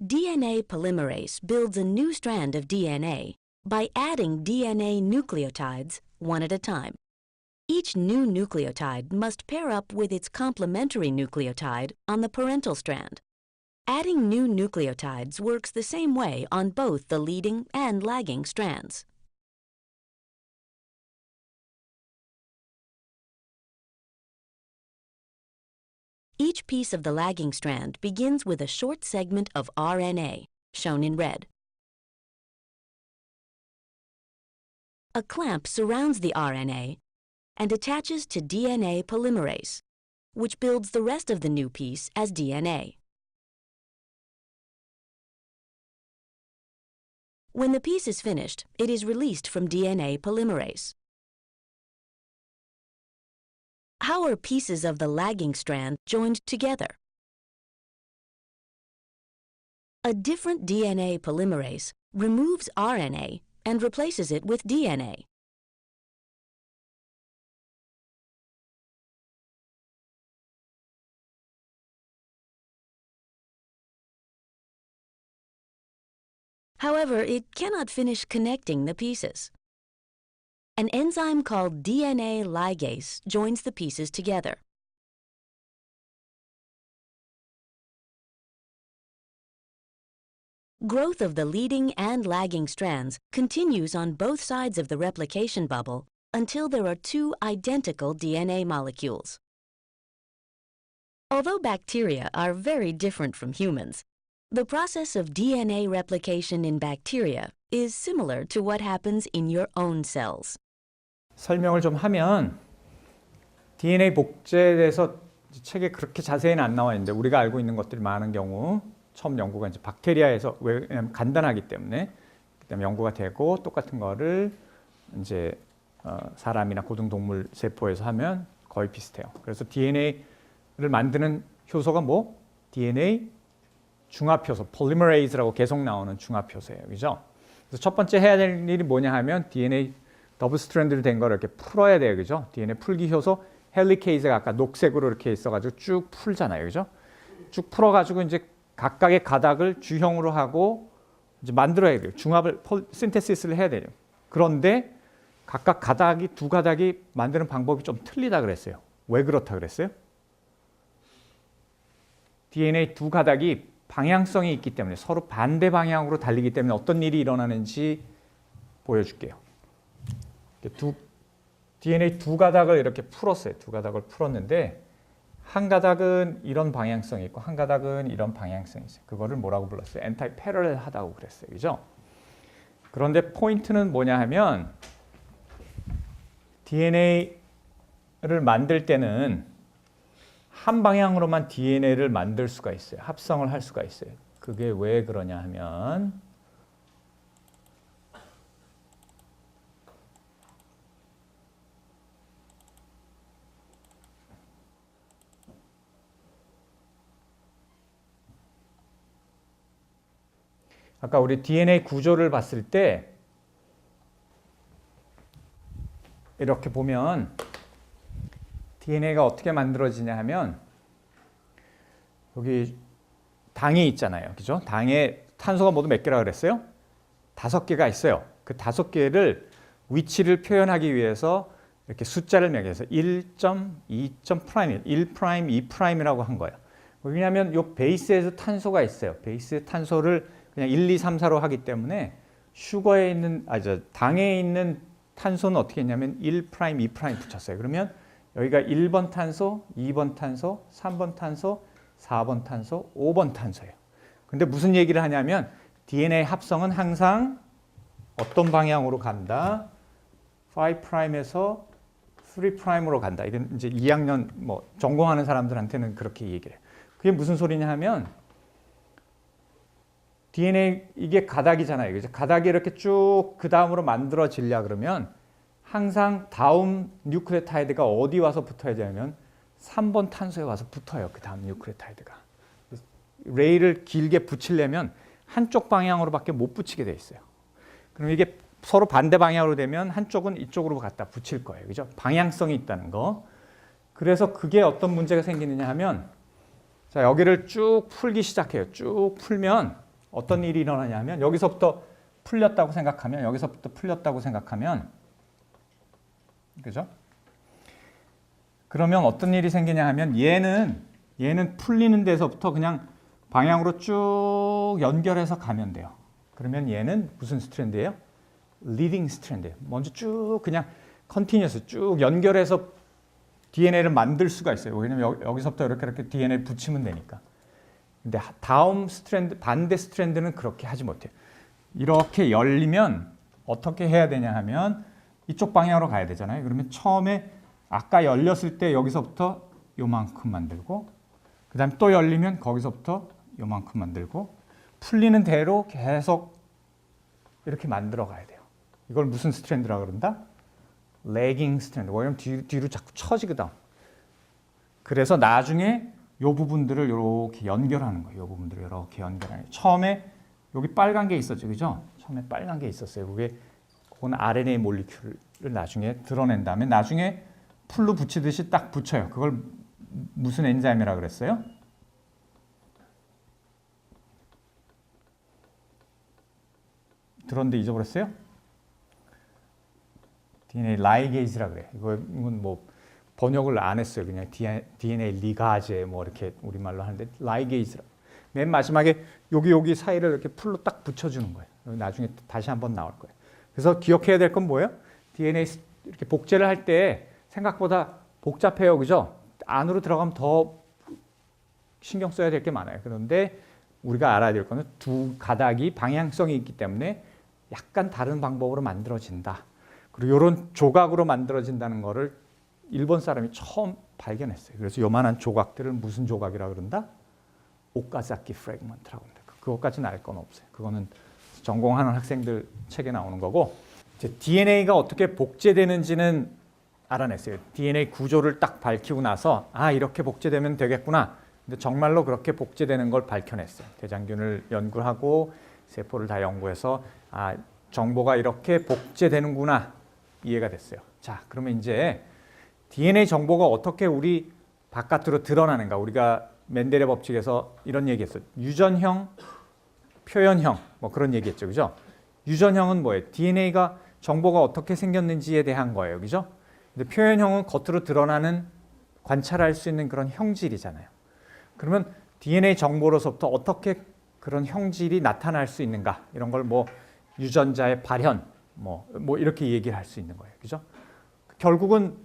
DNA polymerase builds a new strand of DNA by adding DNA nucleotides one at a time. Each new nucleotide must pair up with its complementary nucleotide on the parental strand. Adding new nucleotides works the same way on both the leading and lagging strands. Each piece of the lagging strand begins with a short segment of RNA, shown in red. A clamp surrounds the RNA and attaches to DNA polymerase, which builds the rest of the new piece as DNA. When the piece is finished, it is released from DNA polymerase. How are pieces of the lagging strand joined together? A different DNA polymerase removes RNA and replaces it with DNA. However, it cannot finish connecting the pieces. An enzyme called DNA ligase joins the pieces together. Growth of the leading and lagging strands continues on both sides of the replication bubble until there are two identical DNA molecules. Although bacteria are very different from humans, the process of DNA replication in bacteria is similar to what happens in your own cells. 설명을 좀 하면 DNA 복제에 대해서 책에 그렇게 자세히는 안 나와 있는데 우리가 알고 있는 것들이 많은 경우 처음 연구가 이제 박테리아에서 왜냐면 간단하기 때문에 그다음에 연구가 되고 똑같은 거를 이제 사람이나 고등동물 세포에서 하면 거의 비슷해요. 그래서 DNA를 만드는 효소가 뭐? DNA 중합효소, 폴리머레이즈라고 계속 나오는 중합효소예요. 그죠? 그래서 첫 번째 해야 될 일이 뭐냐 하면 DNA 더블 스트랜드로 된 거를 이렇게 풀어야 돼요. 그죠? DNA 풀기 효소 헬리케이즈가 아까 녹색으로 이렇게 있어가지고 쭉 풀잖아요. 그죠? 쭉 풀어가지고 이제 각각의 가닥을 주형으로 하고 이제 만들어야 돼요. 중합을 신테시스를 해야 돼요. 그런데 각각 가닥이 두 가닥이 만드는 방법이 좀 틀리다 그랬어요. 왜 그렇다 그랬어요? DNA 두 가닥이 방향성이 있기 때문에 서로 반대 방향으로 달리기 때문에 어떤 일이 일어나는지 보여줄게요. DNA 두 가닥을 이렇게 풀었어요. 두 가닥을 풀었는데 한 가닥은 이런 방향성이 있고 한 가닥은 이런 방향성이 있어요. 그거를 뭐라고 불렀어요? 엔타이 패러렐하다고 그랬어요. 그죠? 그런데 포인트는 뭐냐 하면 DNA를 만들 때는 한 방향으로만 DNA를 만들 수가 있어요. 합성을 할 수가 있어요. 그게 왜 그러냐 하면 아까 우리 DNA 구조를 봤을 때 이렇게 보면 DNA가 어떻게 만들어지냐 하면 여기 당이 있잖아요. 그죠? 당에 탄소가 모두 몇 개라 그랬어요? 5개가 있어요. 그 5개를 위치를 표현하기 위해서 이렇게 숫자를 매겨서 1.2.', 1', 2'이라고 한 거예요. 왜냐하면 이 베이스에서 탄소가 있어요. 베이스 탄소를 그냥 1, 2, 3, 4로 하기 때문에 슈거에 있는 당에 있는 탄소는 어떻게 했냐면 1', 2' 붙였어요. 그러면 여기가 1번 탄소, 2번 탄소, 3번 탄소, 4번 탄소, 5번 탄소예요. 근데 무슨 얘기를 하냐면 DNA 합성은 항상 어떤 방향으로 간다? 5'에서 3'으로 간다. 이건 이제 2학년 뭐 전공하는 사람들한테는 그렇게 얘기를 해요. 그게 무슨 소리냐 하면 DNA 이게 가닥이잖아요. 그죠? 가닥이 이렇게 쭉 그 다음으로 만들어지려 그러면 항상 다음 뉴클레오타이드가 어디 와서 붙어야 되냐면 3번 탄소에 와서 붙어요. 그 다음 뉴클레오타이드가. 레일을 길게 붙이려면 한쪽 방향으로밖에 못 붙이게 돼 있어요. 그럼 이게 서로 반대 방향으로 되면 한쪽은 이쪽으로 갖다 붙일 거예요. 그죠? 방향성이 있다는 거. 그래서 그게 어떤 문제가 생기느냐 하면 자, 여기를 쭉 풀기 시작해요. 쭉 풀면 어떤 일이 일어나냐 하면 여기서부터 풀렸다고 생각하면 그죠? 그러면 어떤 일이 생기냐 하면 얘는 풀리는 데서부터 그냥 방향으로 쭉 연결해서 가면 돼요. 그러면 얘는 무슨 스트랜드예요? 리딩 스트랜드. 먼저 쭉 그냥 컨티뉴어스 쭉 연결해서 DNA를 만들 수가 있어요. 왜냐면 여기서부터 이렇게 DNA를 붙이면 되니까. 근데 다음 스트랜드, 반대 스트랜드는 그렇게 하지 못해요. 이렇게 열리면 어떻게 해야 되냐 하면 이쪽 방향으로 가야 되잖아요. 그러면 처음에 아까 열렸을 때 여기서부터 요만큼 만들고 그 다음에 또 열리면 거기서부터 요만큼 만들고 풀리는 대로 계속 이렇게 만들어 가야 돼요. 이걸 무슨 스트랜드라고 그런다? 레깅 스트랜드. 왜냐면 뒤로 자꾸 처지거든. 그래서 나중에 이 부분들을 이렇게 연결하는 거예요. 이 부분들을 이렇게 연결하는 거예요. 처음에 여기 빨간 게 있었죠. 그죠? 처음에 빨간 게 있었어요. 그건 RNA 몰리큘을 나중에 드러낸 다음에 나중에 풀로 붙이듯이 딱 붙여요. 그걸 무슨 엔자임이라고 그랬어요? 들었는데 잊어버렸어요? DNA 라이게이즈라 그래. 이건 뭐 번역을 안 했어요. 그냥 DNA 리가제 뭐 이렇게 우리말로 하는데 라이게이즈라. 맨 마지막에 여기 사이를 이렇게 풀로 딱 붙여주는 거예요. 나중에 다시 한번 나올 거예요. 그래서 기억해야 될 건 뭐예요? DNA 이렇게 복제를 할 때 생각보다 복잡해요, 그죠? 안으로 들어가면 더 신경 써야 될 게 많아요. 그런데 우리가 알아야 될 거는 두 가닥이 방향성이 있기 때문에 약간 다른 방법으로 만들어진다. 그리고 이런 조각으로 만들어진다는 거를 일본 사람이 처음 발견했어요. 그래서 요만한 조각들을 무슨 조각이라고 그런다? 오카자키 프래그먼트라고 합니다. 그것까지는 알 건 없어요. 그거는 전공하는 학생들 책에 나오는 거고, 이제 DNA가 어떻게 복제되는지는 알아냈어요. DNA 구조를 딱 밝히고 나서 이렇게 복제되면 되겠구나. 근데 정말로 그렇게 복제되는 걸 밝혀냈어요. 대장균을 연구하고 세포를 다 연구해서 정보가 이렇게 복제되는구나 이해가 됐어요. 자, 그러면 이제 DNA 정보가 어떻게 우리 바깥으로 드러나는가? 우리가 멘델의 법칙에서 이런 얘기했어요. 유전형, 표현형 뭐 그런 얘기했죠, 그죠? 유전형은 뭐예요? DNA가 정보가 어떻게 생겼는지에 대한 거예요, 그죠? 근데 표현형은 겉으로 드러나는 관찰할 수 있는 그런 형질이잖아요. 그러면 DNA 정보로서부터 어떻게 그런 형질이 나타날 수 있는가? 이런 걸 뭐 유전자의 발현, 뭐 이렇게 얘기를 할 수 있는 거예요, 그죠? 결국은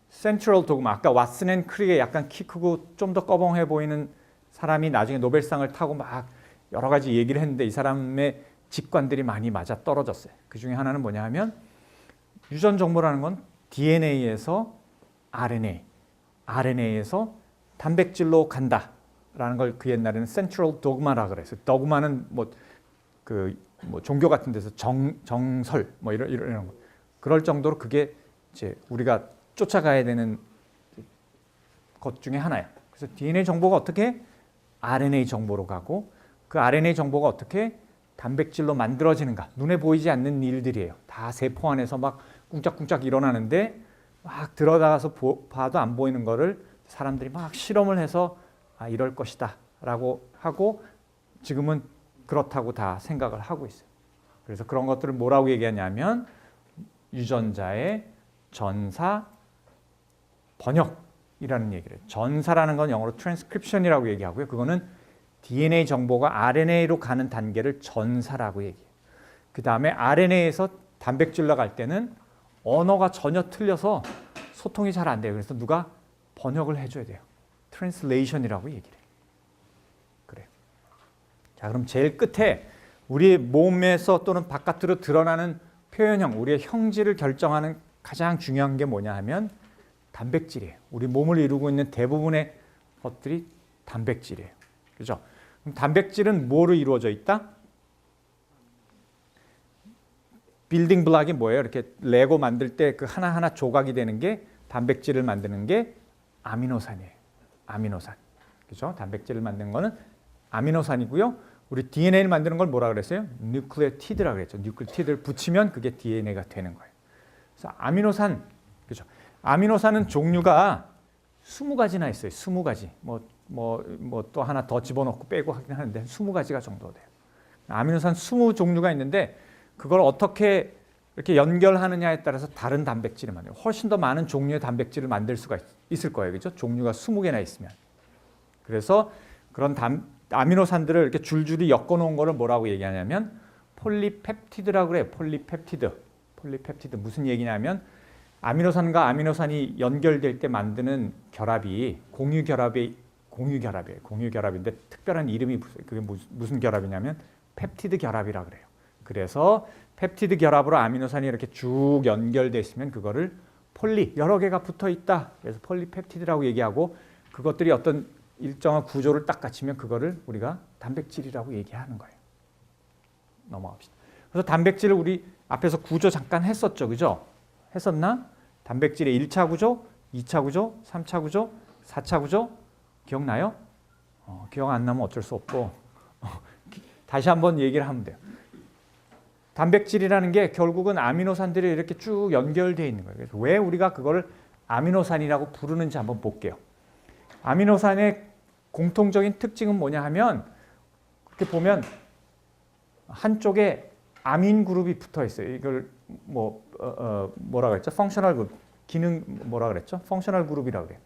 센트럴 도그마, 아까 왓슨 앤 크릭의 약간 키 크고 좀 더 꺼벙해 보이는 사람이 나중에 노벨상을 타고 막 여러 가지 얘기를 했는데 이 사람의 직관들이 많이 맞아 떨어졌어요. 그 중에 하나는 뭐냐 하면 유전 정보라는 건 DNA에서 RNA, RNA에서 단백질로 간다라는 걸 그 옛날에는 센트럴 도그마라 그랬어요. 도그마는 뭐 종교 같은 데서 정설 뭐 이런 거. 그럴 정도로 그게 이제 우리가 쫓아가야 되는 것 중에 하나예요. 그래서 DNA 정보가 어떻게 RNA 정보로 가고 그 RNA 정보가 어떻게 단백질로 만들어지는가. 눈에 보이지 않는 일들이에요. 다 세포 안에서 막 꿍짝꿍짝 일어나는데 막 들어가서 봐도 안 보이는 거를 사람들이 막 실험을 해서 이럴 것이다 라고 하고 지금은 그렇다고 다 생각을 하고 있어요. 그래서 그런 것들을 뭐라고 얘기하냐면 유전자의 전사 번역이라는 얘기를 해요. 전사라는 건 영어로 transcription이라고 얘기하고요. 그거는 DNA 정보가 RNA로 가는 단계를 전사라고 얘기해요. 그 다음에 RNA에서 단백질로 갈 때는 언어가 전혀 틀려서 소통이 잘 안 돼요. 그래서 누가 번역을 해줘야 돼요. translation이라고 얘기를 해요. 그래요. 자, 그럼 제일 끝에 우리 몸에서 또는 바깥으로 드러나는 표현형, 우리의 형질을 결정하는 가장 중요한 게 뭐냐 하면 단백질이에요. 우리 몸을 이루고 있는 대부분의 것들이 단백질이에요. 그죠? 그럼 단백질은 뭐로 이루어져 있다? 빌딩 블락이 뭐예요? 이렇게 레고 만들 때 그 하나하나 조각이 되는 게 단백질을 만드는 게 아미노산이에요. 아미노산. 그죠? 단백질을 만드는 거는 아미노산이고요. 우리 DNA를 만드는 걸 뭐라 그랬어요? 뉴클레오티드라고 그랬죠. 뉴클레오티드를 붙이면 그게 DNA가 되는 거예요. 그래서 아미노산, 그죠? 아미노산은 종류가 20가지나 있어요. 20가지. 뭐 또 하나 더 집어넣고 빼고 하긴 하는데 20가지가 정도 돼요. 아미노산 20종류가 있는데 그걸 어떻게 이렇게 연결하느냐에 따라서 다른 단백질을 만들어요. 훨씬 더 많은 종류의 단백질을 만들 수가 있을 거예요. 그죠? 종류가 20개나 있으면. 그래서 그런 아미노산들을 이렇게 줄줄이 엮어 놓은 거를 뭐라고 얘기하냐면 폴리펩티드라고 그래요. 폴리펩티드. 폴리펩티드 무슨 얘기냐면 아미노산과 아미노산이 연결될 때 만드는 결합이 공유결합이에요. 공유결합인데 특별한 이름이 그게 무슨 결합이냐면 펩티드 결합이라고 그래요. 그래서 펩티드 결합으로 아미노산이 이렇게 쭉 연결돼 있으면 그거를 여러 개가 붙어 있다. 그래서 폴리펩티드라고 얘기하고 그것들이 어떤 일정한 구조를 딱 갖추면 그거를 우리가 단백질이라고 얘기하는 거예요. 넘어갑시다. 그래서 단백질을 우리 앞에서 구조 잠깐 했었죠. 그죠? 했었나? 단백질의 1차 구조, 2차 구조, 3차 구조, 4차 구조 기억나요? 기억 안 나면 어쩔 수 없고 다시 한번 얘기를 하면 돼요. 단백질이라는 게 결국은 아미노산들이 이렇게 쭉 연결되어 있는 거예요. 그래서 왜 우리가 그걸 아미노산이라고 부르는지 한번 볼게요. 아미노산의 공통적인 특징은 뭐냐 하면 이렇게 보면 한쪽에 아민 그룹이 붙어 있어요. 이걸 뭐라 그랬죠? 펑셔널 그룹. 기능 뭐라 그랬죠? 펑셔널 그룹이라고 그래요.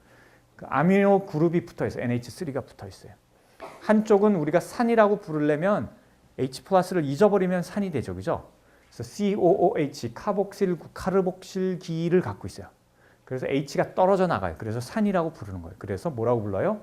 그 아미노 그룹이 붙어 있어요. NH3가 붙어 있어요. 한쪽은 우리가 산이라고 부르려면 H 플러스를 잊어버리면 산이 되죠. 그죠? 그래서 COOH, 카르복실기를 갖고 있어요. 그래서 H가 떨어져 나가요. 그래서 산이라고 부르는 거예요. 그래서 뭐라고 불러요?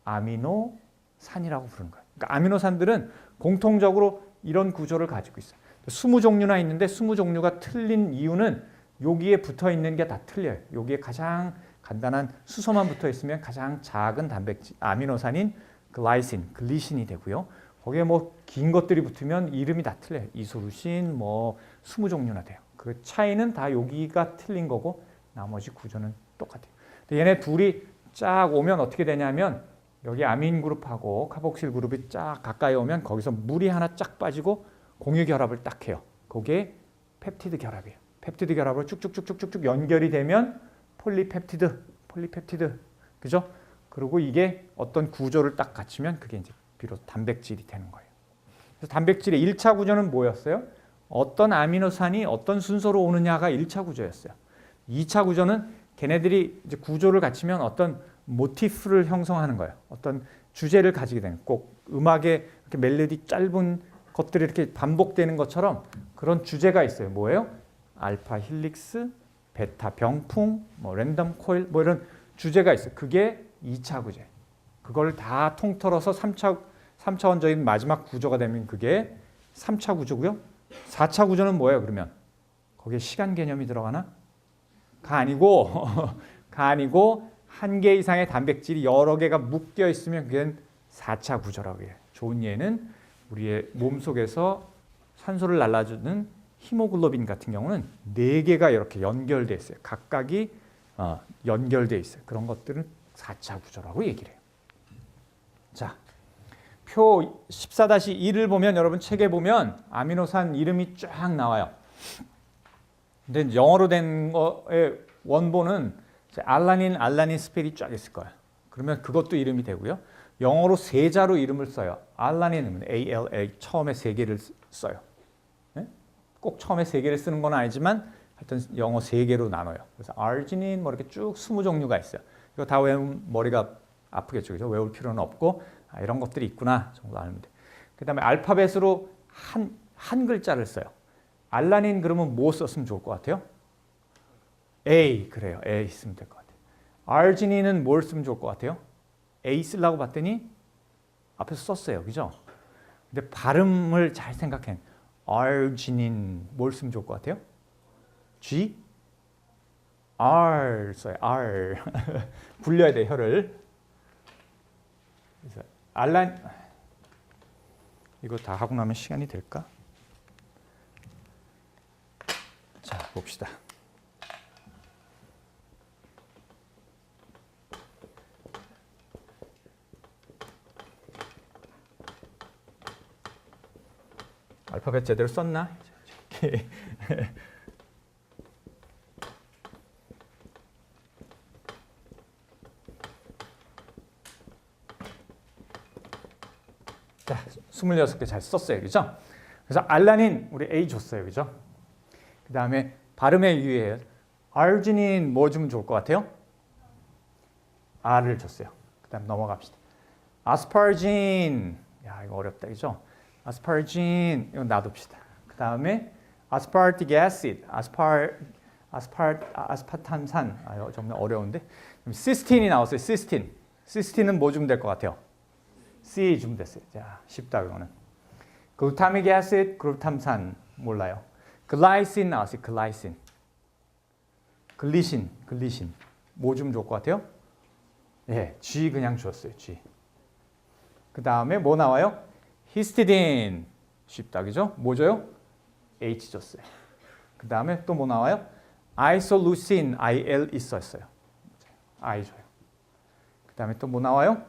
아미노산이라고 부르는 거예요. 그러니까 아미노산들은 공통적으로 이런 구조를 가지고 있어요. 20종류나 있는데 20종류가 틀린 이유는 여기에 붙어 있는 게 다 틀려요. 여기에 가장 간단한 수소만 붙어 있으면 가장 작은 단백질, 아미노산인 글라이신, 글리신이 되고요. 거기에 뭐 긴 것들이 붙으면 이름이 다 틀려요. 이소루신, 뭐 20종류나 돼요. 그 차이는 다 여기가 틀린 거고 나머지 구조는 똑같아요. 근데 얘네 둘이 쫙 오면 어떻게 되냐면 여기 아민 그룹하고 카복실 그룹이 쫙 가까이 오면 거기서 물이 하나 쫙 빠지고 공유 결합을 딱 해요. 그게 펩티드 결합이에요. 펩티드 결합으로 쭉쭉쭉쭉쭉 연결이 되면 폴리펩티드. 그죠? 그리고 이게 어떤 구조를 딱 갖추면 그게 이제 비로소 단백질이 되는 거예요. 그래서 단백질의 1차 구조는 뭐였어요? 어떤 아미노산이 어떤 순서로 오느냐가 1차 구조였어요. 2차 구조는 걔네들이 이제 구조를 갖추면 어떤 모티프를 형성하는 거예요. 어떤 주제를 가지게 되는, 꼭 음악에 이렇게 멜로디 짧은 것들이 이렇게 반복되는 것처럼 그런 주제가 있어요. 뭐예요? 알파 힐릭스, 베타 병풍, 뭐 랜덤 코일, 뭐 이런 주제가 있어요. 그게 2차 구제. 그걸 다 통틀어서 3차원적인 마지막 구조가 되면 그게 3차 구조고요. 4차 구조는 뭐예요? 그러면 거기에 시간 개념이 들어가나? 가 아니고 한 개 이상의 단백질이 여러 개가 묶여 있으면 그게 4차 구조라고 해요. 좋은 예는 우리의 몸속에서 산소를 날라주는 히모글로빈 같은 경우는 4개가 이렇게 연결되어 있어요. 각각이 연결되어 있어요. 그런 것들은 4차 구조라고 얘기를 해요. 자, 표 14-1을 보면 여러분 책에 보면 아미노산 이름이 쫙 나와요. 근데 영어로 된 거의 원본은 알라닌 스펠이 쫙 있을 거예요. 그러면 그것도 이름이 되고요. 영어로 세자로 이름을 써요. 알라닌은 ALA 처음에 3개를 써요. 네? 꼭 처음에 3개를 쓰는 건 아니지만 하여튼 영어 3개로 나눠요. 그래서 아르지닌 뭐 이렇게 쭉 20종류가 있어요. 이거 다 외우면 머리가 아프겠죠. 그죠? 외울 필요는 없고 이런 것들이 있구나 정도 알면 돼. 그다음에 알파벳으로 한 글자를 써요. 알라닌 그러면 뭐 썼으면 좋을 것 같아요? A, 그래요. A 쓰면 될 것 같아요. 아르지닌은 뭘 쓰면 좋을 것 같아요? A 쓰려고 봤더니 앞에서 썼어요. 그죠? 근데 발음을 잘 생각해. 아르지닌 뭘 쓰면 좋을 것 같아요? G? R 써요. R. 굴려야 돼, 혀를. 그래서 이거 다 하고 나면 시간이 될까? 자, 봅시다. 알파벳 제대로 썼나? 자, 26개 잘 썼어요. 그죠? 그래서 알라닌 우리 A 줬어요. 그죠? 그 다음에 발음에 유의해요. 아르지닌 뭐 주면 좋을 것 같아요? R을 줬어요. 그 다음 넘어갑시다. 아스파라진. 야, 이거 어렵다. 그죠? 아스파라진 이거 놔둡시다. 그 다음에 아스파르틱 애시드, 아스파탐산. 이거 정말 어려운데. 시스틴이 나왔어요. 시스틴은 뭐 주면 될 것 같아요? C 주면 됐어요. 자, 쉽다 그거는. 글루타믹 애시드, 글루탐산 몰라요. 글라이신 나왔어요. 글리신. 뭐 주면 좋을 것 같아요? 예, G 그냥 줬어요. G. 그 다음에 뭐 나와요? 히스티딘. 쉽다, 그죠? 뭐 줘요? H 줬어요. 그 다음에 또 뭐 나와요? 아이솔루신, IL 있었어요. I 줘요. 그 다음에 또 뭐 나와요?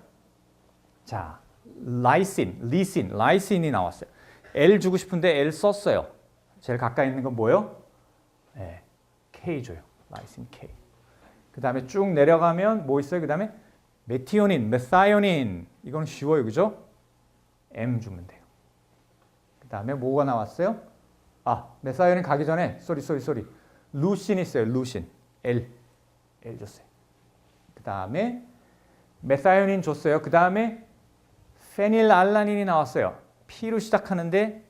자, 라이신이 나왔어요. L 주고 싶은데 L 썼어요. 제일 가까이 있는 건 뭐예요? 네, K 줘요. 라이신 K. 그 다음에 쭉 내려가면 뭐 있어요? 그 다음에 메사이오닌. 이건 쉬워요, 그죠? M 주면 돼요. 그 다음에 뭐가 나왔어요? 메사이오닌 가기 전에 쏘리. 루신 있어요. 루신. L 줬어요. 그 다음에 메사이오닌 줬어요. 그 다음에 페닐알라닌이 나왔어요. P로 시작하는데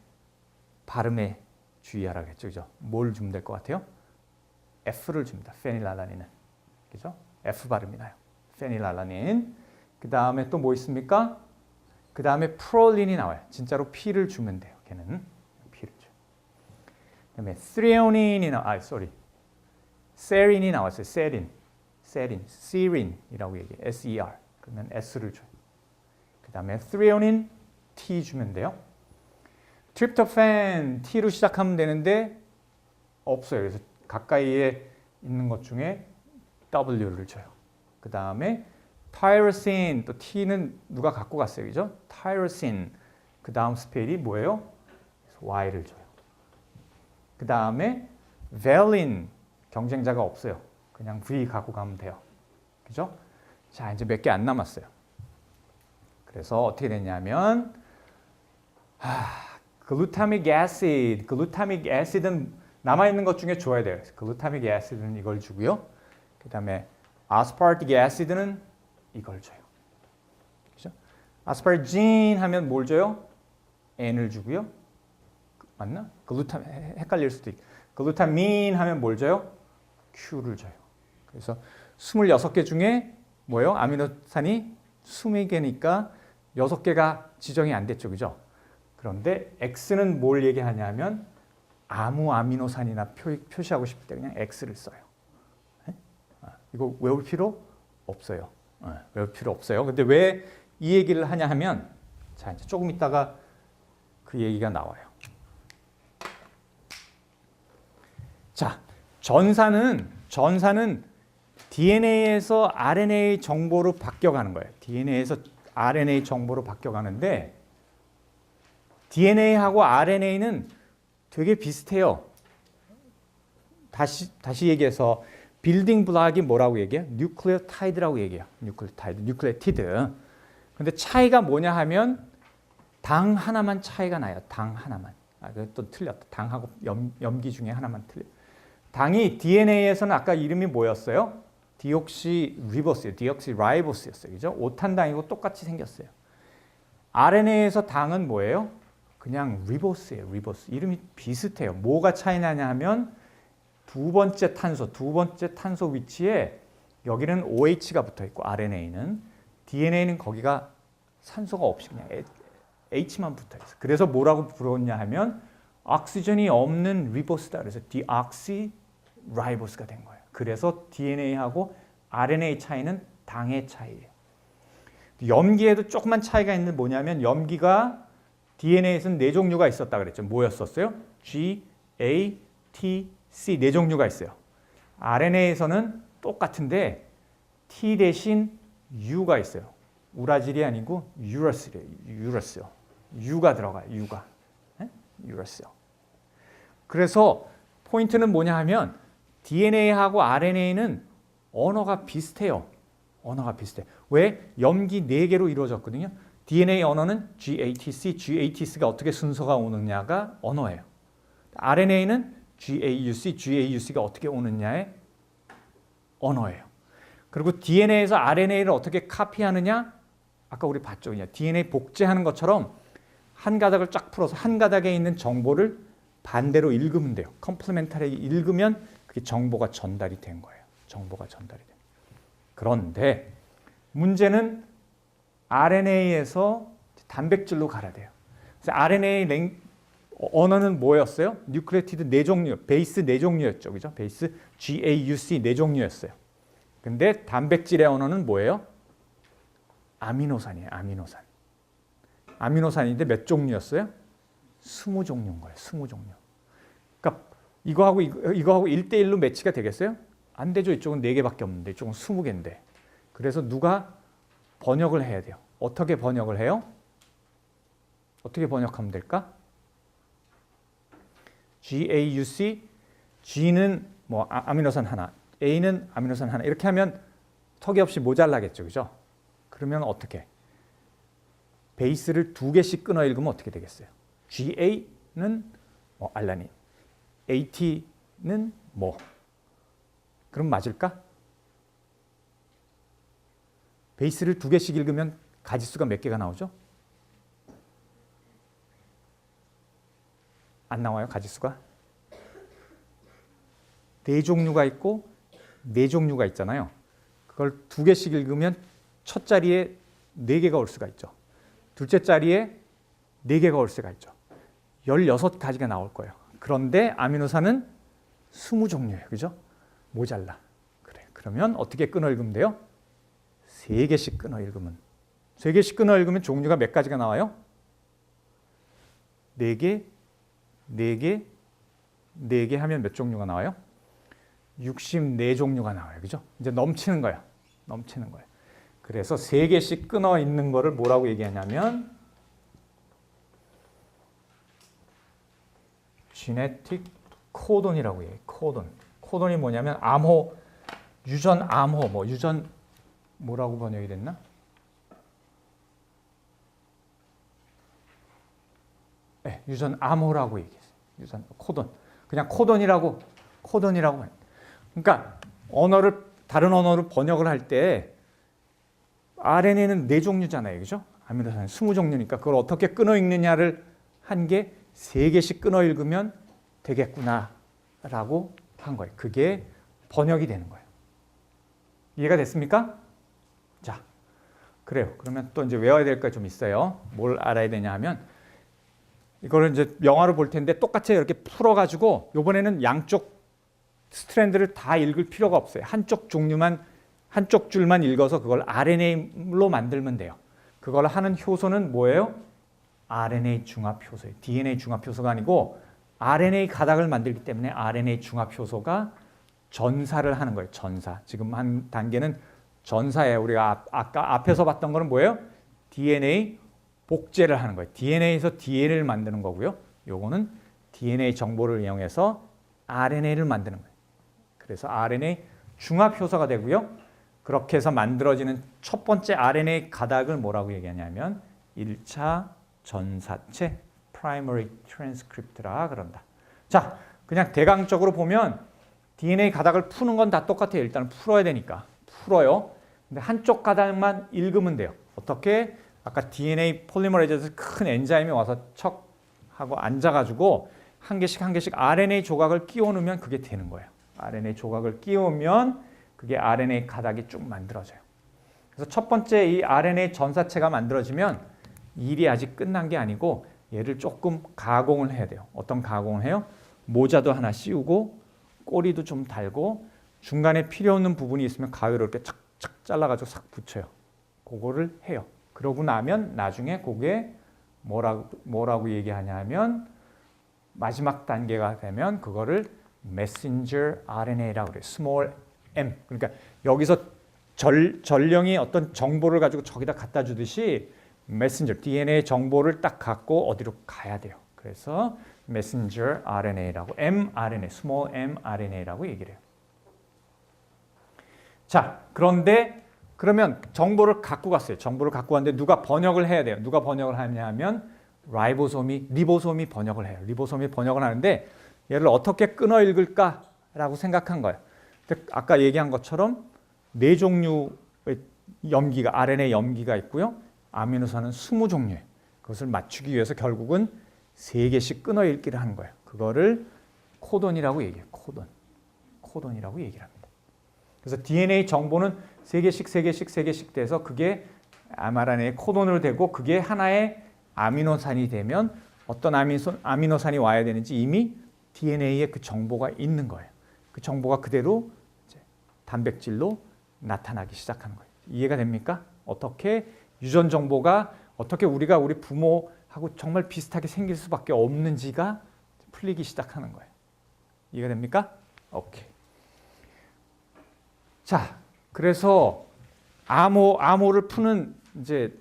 발음에 주의하라겠죠. 그죠? 뭘 주면 될 것 같아요? F를 줍니다. 페닐알라닌은. 그죠? F 발음이 나요. 페닐알라닌. 그 다음에 또 뭐 있습니까? 그 다음에 프롤린이 나와요. 진짜로 P를 주면 돼요. 걔는 P를 줘. 그 다음에 threonin이 세린이 나왔어요. 세린, 세린이라고 얘기해요. SER. 그러면 S를 줘요. 그 다음에 threonin T 주면 돼요. 트립토판 T로 시작하면 되는데 없어요. 그래서 가까이에 있는 것 중에 W를 줘요. 그 다음에 타이로신, 또 T는 누가 갖고 갔어요, 그죠? 타이로신. 그 다음 스펠이 뭐예요? Y를 줘요. 그 다음에 밸린, 경쟁자가 없어요. 그냥 V 갖고 가면 돼요. 그죠? 자, 이제 몇 개 안 남았어요. 그래서 어떻게 됐냐면 글루타믹 애시드, 글루타믹 애시드는 남아있는 것 중에 줘야 돼요. 글루타믹 애시드는 이걸 주고요. 그 다음에 아스파르틱 애시드는 이걸 줘요. 그죠? 아스파르진 하면 뭘 줘요? N을 주고요. 맞나? 헷갈릴 수도 있고. 글루타민 하면 뭘 줘요? Q를 줘요. 그래서 26개 중에 뭐예요? 아미노산이 20개니까 6개가 지정이 안 됐죠. 그죠? 그런데 X는 뭘 얘기하냐면 아무 아미노산이나 표시하고 싶을 때 그냥 X를 써요. 이거 외울 필요 없어요. 외울 필요 없어요. 근데 왜 이 얘기를 하냐 하면 자, 이제 조금 있다가 그 얘기가 나와요. 자, 전사는 DNA에서 RNA 정보로 바뀌어가는 거예요. DNA에서 RNA 정보로 바뀌어가는데 DNA하고 RNA는 되게 비슷해요. 다시 얘기해서 빌딩 블록이 뭐라고 얘기해요? 뉴클레오타이드라고 얘기해요. 뉴클레오티드. 근데 차이가 뭐냐 하면 당 하나만 차이가 나요. 당 하나만. 또 틀렸다. 당하고 염기 중에 하나만 틀려. 당이 DNA에서는 아까 이름이 뭐였어요? 디옥시라이보스였어요. 그죠? 오탄당이고 똑같이 생겼어요. RNA에서 당은 뭐예요? 그냥 리보스예요. 리보스. 이름이 비슷해요. 뭐가 차이 나냐 하면 두 번째 탄소 위치에 여기는 OH가 붙어 있고 RNA는 DNA는 거기가 산소가 없이 그냥 H만 붙어 있어요. 그래서 뭐라고 부르냐 하면 오xygen이 없는 리보스다. 그래서 디옥시라이보스가 된 거예요. 그래서 DNA하고 RNA 차이는 당의 차이예요. 염기에도 조그만 차이가 있는 뭐냐면 염기가 DNA에서는 4종류가 있었다 그랬죠. 뭐였었어요? G, A, T, C 4종류가 있어요. RNA에서는 똑같은데 T 대신 U가 있어요. 우라질이 아니고 유러스요. U가 들어가요. U가. 유러스요. 그래서 포인트는 뭐냐 하면 DNA하고 RNA는 언어가 비슷해요. 언어가 비슷해. 왜? 염기 4개로 이루어졌거든요. DNA 언어는 GATC가 어떻게 순서가 오느냐가 언어예요. RNA는 GAUC가 어떻게 오느냐의 언어예요. 그리고 DNA에서 RNA를 어떻게 카피하느냐? 아까 우리 봤죠. 그냥 DNA 복제하는 것처럼 한 가닥을 쫙 풀어서 한 가닥에 있는 정보를 반대로 읽으면 돼요. 컴플리멘터리 읽으면 그게 정보가 전달이 된 거예요. 정보가 전달이 된 거예요. 그런데 문제는 RNA에서 단백질로 가야 돼요. 그래서 RNA 언어는 뭐였어요? 뉴클레오티드 4종류, 베이스 4종류였죠. 그죠? 베이스 GAUC 4종류였어요. 근데 단백질의 언어는 뭐예요? 아미노산이에요. 아미노산. 아미노산인데 몇 종류였어요? 20종류인 거예요. 20종류. 그러니까 이거하고 1대1로 매치가 되겠어요? 안 되죠. 이쪽은 4개밖에 없는데 이쪽은 20개인데. 그래서 누가 번역을 해야 돼요. 어떻게 번역을 해요? 어떻게 번역하면 될까? GAUC, G는 뭐 아미노산 하나, A는 아미노산 하나 이렇게 하면 턱이 없이 모자라겠죠. 그죠? 그러면 어떻게? 베이스를 2개씩 끊어 읽으면 어떻게 되겠어요? GA는 뭐 알라닌, AT는 뭐? 그럼 맞을까? 베이스를 2개씩 읽으면 가지수가 몇 개가 나오죠? 안 나와요, 가지수가? 4종류가 있고 4종류가 있잖아요. 그걸 2개씩 읽으면 첫 자리에 4개가 올 수가 있죠. 둘째 자리에 4개가 올 수가 있죠. 16가지가 나올 거예요. 그런데 아미노산은 20종류예요. 그죠? 모자라. 그래. 그러면 어떻게 끊어 읽으면 돼요? 3개씩 끊어 읽으면. 3개씩 끊어 읽으면 종류가 몇 가지가 나와요? 4개, 4개, 4개 하면 몇 종류가 나와요? 64종류가 나와요. 그죠? 이제 넘치는 거예요. 넘치는 거예요. 그래서 3개씩 끊어 있는 거를 뭐라고 얘기하냐면 genetic codon이라고 해요. 코돈. 코돈이 뭐냐면 암호, 유전 암호, 뭐 유전 뭐라고 번역이 됐나? 네, 유전 암호라고 얘기했어요. 유전 코돈. 그냥 코돈이라고 해요. 그러니까 다른 언어를 번역을 할 때 RNA는 4종류잖아요. 그죠? 아미노산은 20종류니까 그걸 어떻게 끊어 읽느냐를 한 게 3개씩 끊어 읽으면 되겠구나라고 한 거예요. 그게 번역이 되는 거예요. 이해가 됐습니까? 자, 그래요. 그러면 또 이제 외워야 될 거 좀 있어요. 뭘 알아야 되냐 하면 이거를 이제 영화로 볼 텐데 똑같이 이렇게 풀어가지고 이번에는 양쪽 스트랜드를 다 읽을 필요가 없어요. 한쪽 줄만 읽어서 그걸 RNA로 만들면 돼요. 그걸 하는 효소는 뭐예요? RNA 중합 효소예요. DNA 중합 효소가 아니고 RNA 가닥을 만들기 때문에 RNA 중합 효소가 전사를 하는 거예요. 전사. 지금 한 단계는 전사예요. 우리가 아까 앞에서 봤던 거는 뭐예요? DNA 복제를 하는 거예요. DNA에서 DNA를 만드는 거고요. 요거는 DNA 정보를 이용해서 RNA를 만드는 거예요. 그래서 RNA 중합 효소가 되고요. 그렇게 해서 만들어지는 첫 번째 RNA 가닥을 뭐라고 얘기하냐면 1차 전사체 primary transcript라 그런다. 자, 그냥 대강적으로 보면 DNA 가닥을 푸는 건 다 똑같아요. 일단 풀어야 되니까. 풀어요. 근데 한쪽 가닥만 읽으면 돼요. 어떻게? 아까 DNA 폴리머레이즈에서 큰 엔자임이 와서 척 하고 앉아가지고 한 개씩 RNA 조각을 끼워 넣으면 그게 되는 거예요. RNA 조각을 끼우면 그게 RNA 가닥이 쭉 만들어져요. 그래서 첫 번째 이 RNA 전사체가 만들어지면 일이 아직 끝난 게 아니고 얘를 조금 가공을 해야 돼요. 어떤 가공을 해요? 모자도 하나 씌우고 꼬리도 좀 달고 중간에 필요 없는 부분이 있으면 가위로 이렇게 착착 잘라가지고 싹 붙여요. 그거를 해요. 그러고 나면 나중에 그게 뭐라고 얘기하냐면 마지막 단계가 되면 그거를 messenger RNA라고 그래요. small m. 그러니까 여기서 전령이 어떤 정보를 가지고 저기다 갖다 주듯이 messenger DNA 정보를 딱 갖고 어디로 가야 돼요. 그래서 messenger RNA라고 mRNA, small mRNA라고 얘기를 해요. 자, 그런데 그러면 정보를 갖고 갔어요. 정보를 갖고 왔는데 누가 번역을 해야 돼요. 누가 번역을 하냐 하면 리보솜이 번역을 해요. 리보솜이 번역을 하는데 얘를 어떻게 끊어 읽을까라고 생각한 거예요. 근데 아까 얘기한 것처럼 4종류의 염기가 RNA 염기가 있고요. 아미노산은 20종류예요. 그것을 맞추기 위해서 결국은 3개씩 끊어 읽기를 하는 거예요. 그거를 코돈이라고 얘기해요. 코돈이라고 얘기를 합니다. 그래서 DNA 정보는 3개씩 돼서 그게 mRNA의 코돈으로 되고 그게 하나의 아미노산이 되면 어떤 아미노산이 와야 되는지 이미 DNA에 그 정보가 있는 거예요. 그 정보가 그대로 이제 단백질로 나타나기 시작하는 거예요. 이해가 됩니까? 어떻게 유전 정보가 어떻게 우리가 우리 부모하고 정말 비슷하게 생길 수밖에 없는지가 풀리기 시작하는 거예요. 이해가 됩니까? 오케이. 자, 그래서 암호를 푸는 이제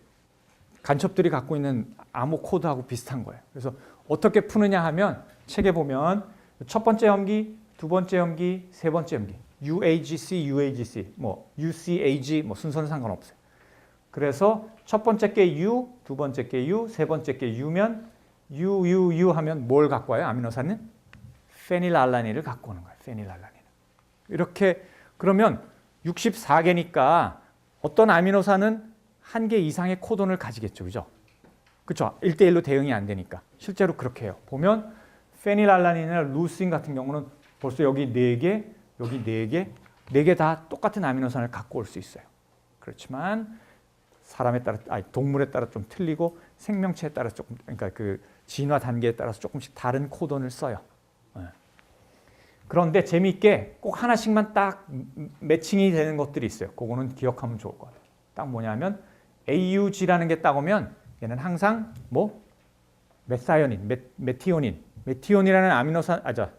간첩들이 갖고 있는 암호 코드하고 비슷한 거예요. 그래서 어떻게 푸느냐 하면 책에 보면 첫 번째 염기, 두 번째 염기, 세 번째 염기, UAGC, 뭐 UCAG 뭐 순서는 상관없어요. 그래서 첫 번째 게 U, 두 번째 게 U, 세 번째 게 U면 U 하면 뭘 갖고 와요? 아미노산은 페닐알라닌을 갖고 오는 거예요. 페닐알라닌. 이렇게 그러면 64개니까 어떤 아미노산은 한 개 이상의 코돈을 가지겠죠. 그죠? 그렇죠? 1대1로 대응이 안 되니까. 실제로 그렇게 해요. 보면 페닐알라닌이나 루신 같은 경우는 벌써 여기 4개, 여기 4개, 4개 다 똑같은 아미노산을 갖고 올 수 있어요. 그렇지만 사람에 따라, 동물에 따라 좀 틀리고 생명체에 따라 조금, 그러니까 그 진화 단계에 따라서 조금씩 다른 코돈을 써요. 그런데 재미있게 꼭 하나씩만 딱 매칭이 되는 것들이 있어요. 그거는 기억하면 좋을 것 같아요. 딱 뭐냐면 AUG라는 게 딱 오면 얘는 항상 뭐 메사이오닌, 메티온이라는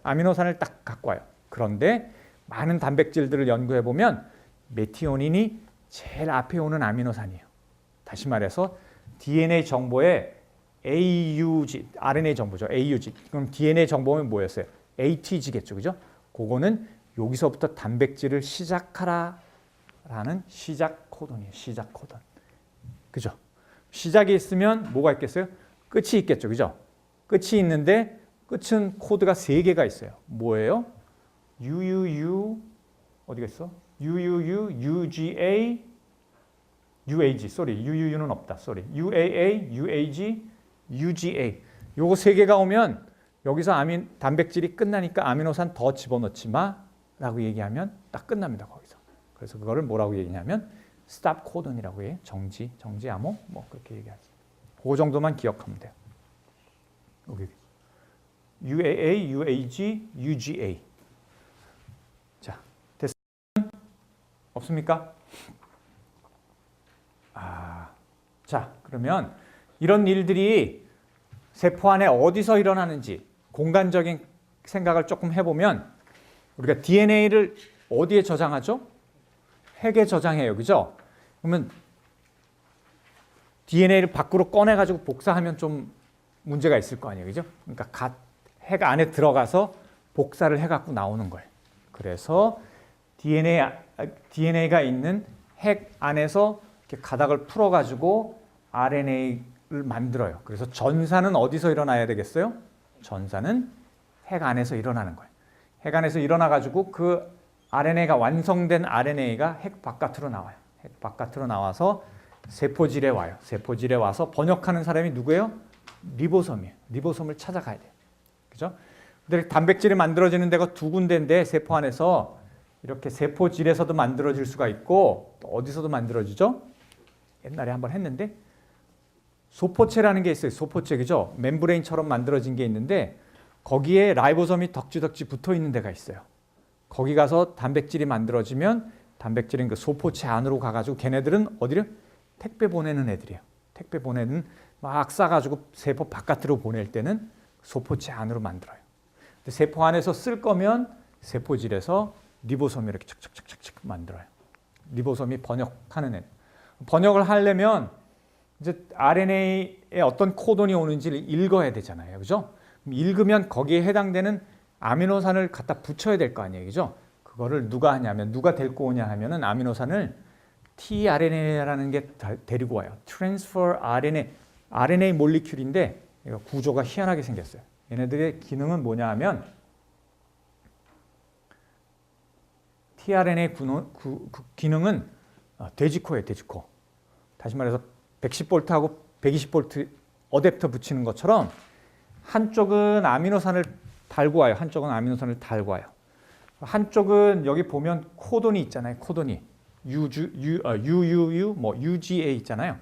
아미노산을 딱 갖고 와요. 그런데 많은 단백질들을 연구해 보면 메티오닌이 제일 앞에 오는 아미노산이에요. 다시 말해서 DNA 정보에 AUG, RNA 정보죠. AUG. 그럼 DNA 정보면 뭐였어요? ATG겠죠. 그죠? 그거는 여기서부터 단백질을 시작하라라는 시작 코돈이에요. 시작 코돈. 그죠? 시작이 있으면 뭐가 있겠어요? 끝이 있겠죠. 그죠? 끝이 있는데 끝은 코드가 3개가 있어요. 뭐예요? UUU 어디가 있어? UUU, UGA, UAG. UUU는 없다. UAA, UAG, UGA. 요거 3개가 오면 여기서 단백질이 끝나니까 아미노산 더 집어넣지 마라고 얘기하면 딱 끝납니다. 거기서. 그래서 그거를 뭐라고 얘기하냐면 스탑 코돈이라고 해요. 정지 암호 뭐 그렇게 얘기하죠. 그 정도만 기억하면 돼요. 여기 UAA, UAG, UGA. 자, 됐으면 없습니까? 자, 그러면 이런 일들이 세포 안에 어디서 일어나는지 공간적인 생각을 조금 해보면 우리가 DNA를 어디에 저장하죠? 핵에 저장해요. 그죠? 그러면 DNA를 밖으로 꺼내가지고 복사하면 좀 문제가 있을 거 아니에요. 그죠? 그러니까 핵 안에 들어가서 복사를 해갖고 나오는 거예요. 그래서 DNA가 있는 핵 안에서 이렇게 가닥을 풀어가지고 RNA를 만들어요. 그래서 전사는 어디서 일어나야 되겠어요? 전사는 핵 안에서 일어나는 거예요. 핵 안에서 일어나가지고 그 RNA가 완성된 RNA가 핵 바깥으로 나와요. 핵 바깥으로 나와서 세포질에 와요. 세포질에 와서 번역하는 사람이 누구예요? 리보솜이에요. 리보솜을 찾아가야 돼요. 그죠? 근데 단백질이 만들어지는 데가 2군데인데 세포 안에서 이렇게 세포질에서도 만들어질 수가 있고 또 어디서도 만들어지죠? 옛날에 한번 했는데 소포체라는 게 있어요. 소포체, 그죠? 멤브레인처럼 만들어진 게 있는데 거기에 라이보솜이 덕지덕지 붙어 있는 데가 있어요. 거기 가서 단백질이 만들어지면 단백질은 그 소포체 안으로 가가지고 걔네들은 어디를? 택배 보내는 애들이에요. 택배 보내는 막 싸가지고 세포 바깥으로 보낼 때는 소포체 안으로 만들어요. 근데 세포 안에서 쓸 거면 세포질에서 리보솜이 이렇게 착착착착 만들어요. 리보솜이 번역하는 애. 번역을 하려면 이제 RNA에 어떤 코돈이 오는지를 읽어야 되잖아요. 그죠? 읽으면 거기에 해당되는 아미노산을 갖다 붙여야 될 거 아니에요. 그죠? 그거를 누가 하냐면 누가 데리고 오냐 하면은 아미노산을 tRNA라는 게 데리고 와요. Transfer RNA 몰리큘인데 구조가 희한하게 생겼어요. 얘네들의 기능은 뭐냐 하면 tRNA 기능은 돼지코예요. 돼지코. 다시 말해서 110V하고 120V 어댑터 붙이는 것처럼 한쪽은 아미노산을 달고 와요. 한쪽은 아미노산을 달고 와요. 한쪽은 여기 보면 코돈이 있잖아요. 코돈이 UUU, 뭐 UGA 있잖아요.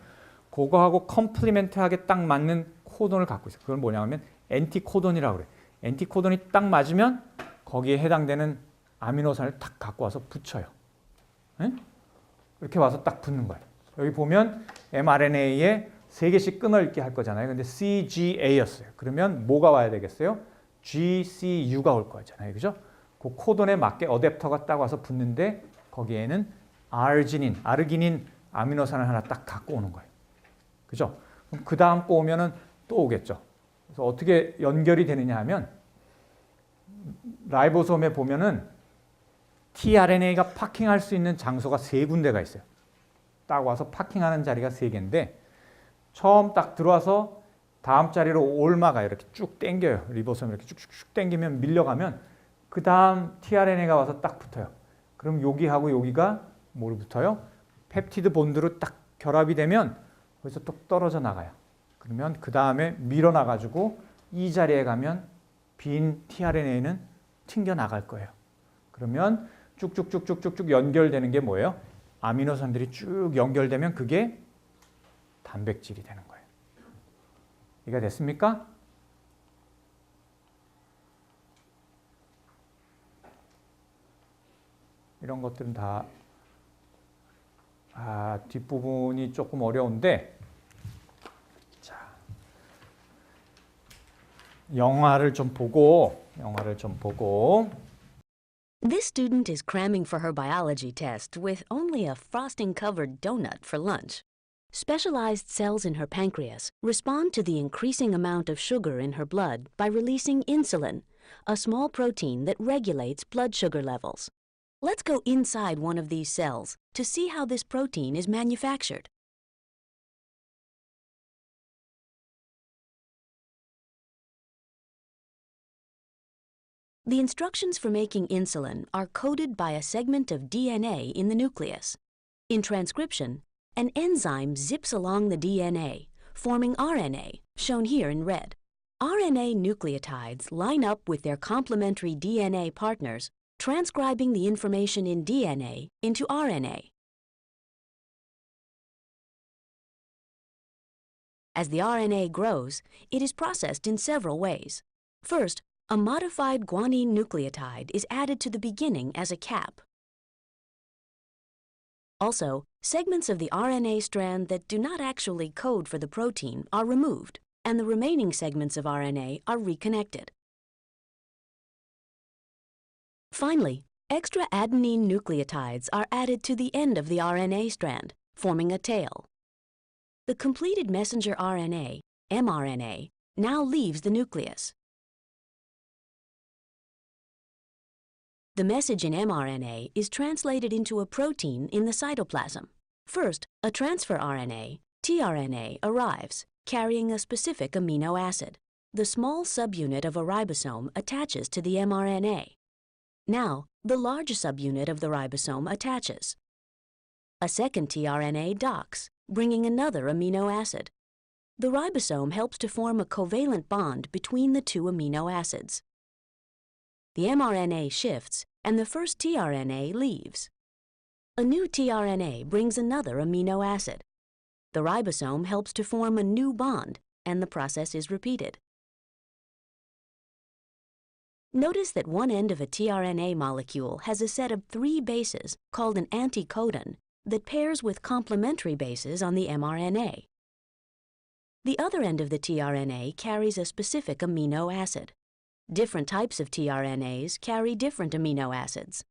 그거하고 컴플리멘트하게 딱 맞는 코돈을 갖고 있어요. 그건 뭐냐면 엔티코돈이라고 그래요. 엔티코돈이 딱 맞으면 거기에 해당되는 아미노산을 딱 갖고 와서 붙여요. 네? 이렇게 와서 딱 붙는 거예요. 여기 보면 mRNA에 3개씩 끊어읽기 할 거잖아요. 근데 CGA였어요. 그러면 뭐가 와야 되겠어요? GCU가 올 거잖아요. 그죠? 그 코돈에 맞게 어댑터가 딱 와서 붙는데 거기에는 아르기닌 아미노산을 하나 딱 갖고 오는 거예요. 그죠? 그럼 그 다음 거 오면은 또 오겠죠. 그래서 어떻게 연결이 되느냐 하면 라이보솜에 보면은 tRNA가 파킹할 수 있는 장소가 3군데가 있어요. 딱 와서 파킹하는 자리가 3개인데 처음 딱 들어와서 다음 자리로 올마가요. 이렇게 쭉 당겨요. 리보솜 이렇게 쭉쭉쭉 당기면 밀려가면 그 다음 tRNA가 와서 딱 붙어요. 그럼 여기하고 여기가 뭘 붙어요? 펩티드 본드로 딱 결합이 되면 거기서 또 떨어져 나가요. 그러면 그 다음에 밀어나가지고 이 자리에 가면 빈 tRNA는 튕겨 나갈 거예요. 그러면 쭉쭉쭉쭉쭉쭉 연결되는 게 뭐예요? 아미노산들이 쭉 연결되면 그게 단백질이 되는 거예요. 이해가 됐습니까? 이런 것들은 다 뒷부분이 조금 어려운데 자, 영화를 좀 보고 This student is cramming for her biology test with only a frosting-covered donut for lunch. Specialized cells in her pancreas respond to the increasing amount of sugar in her blood by releasing insulin, a small protein that regulates blood sugar levels. Let's go inside one of these cells to see how this protein is manufactured. The instructions for making insulin are coded by a segment of DNA in the nucleus. In transcription, an enzyme zips along the DNA, forming RNA, shown here in red. RNA nucleotides line up with their complementary DNA partners, transcribing the information in DNA into RNA. As the RNA grows, it is processed in several ways. First, a modified guanine nucleotide is added to the beginning as a cap. Also, segments of the RNA strand that do not actually code for the protein are removed, and the remaining segments of RNA are reconnected. Finally, extra adenine nucleotides are added to the end of the RNA strand, forming a tail. The completed messenger RNA, mRNA, now leaves the nucleus. The message in mRNA is translated into a protein in the cytoplasm. First, a transfer RNA, tRNA, arrives, carrying a specific amino acid. The small subunit of a ribosome attaches to the mRNA. Now, the large subunit of the ribosome attaches. A second tRNA docks, bringing another amino acid. The ribosome helps to form a covalent bond between the two amino acids. The mRNA shifts, and the first tRNA leaves. A new tRNA brings another amino acid. The ribosome helps to form a new bond, and the process is repeated. Notice that one end of a tRNA molecule has a set of 3 bases called an anticodon that pairs with complementary bases on the mRNA. The other end of the tRNA carries a specific amino acid. Different types of tRNAs carry different amino acids.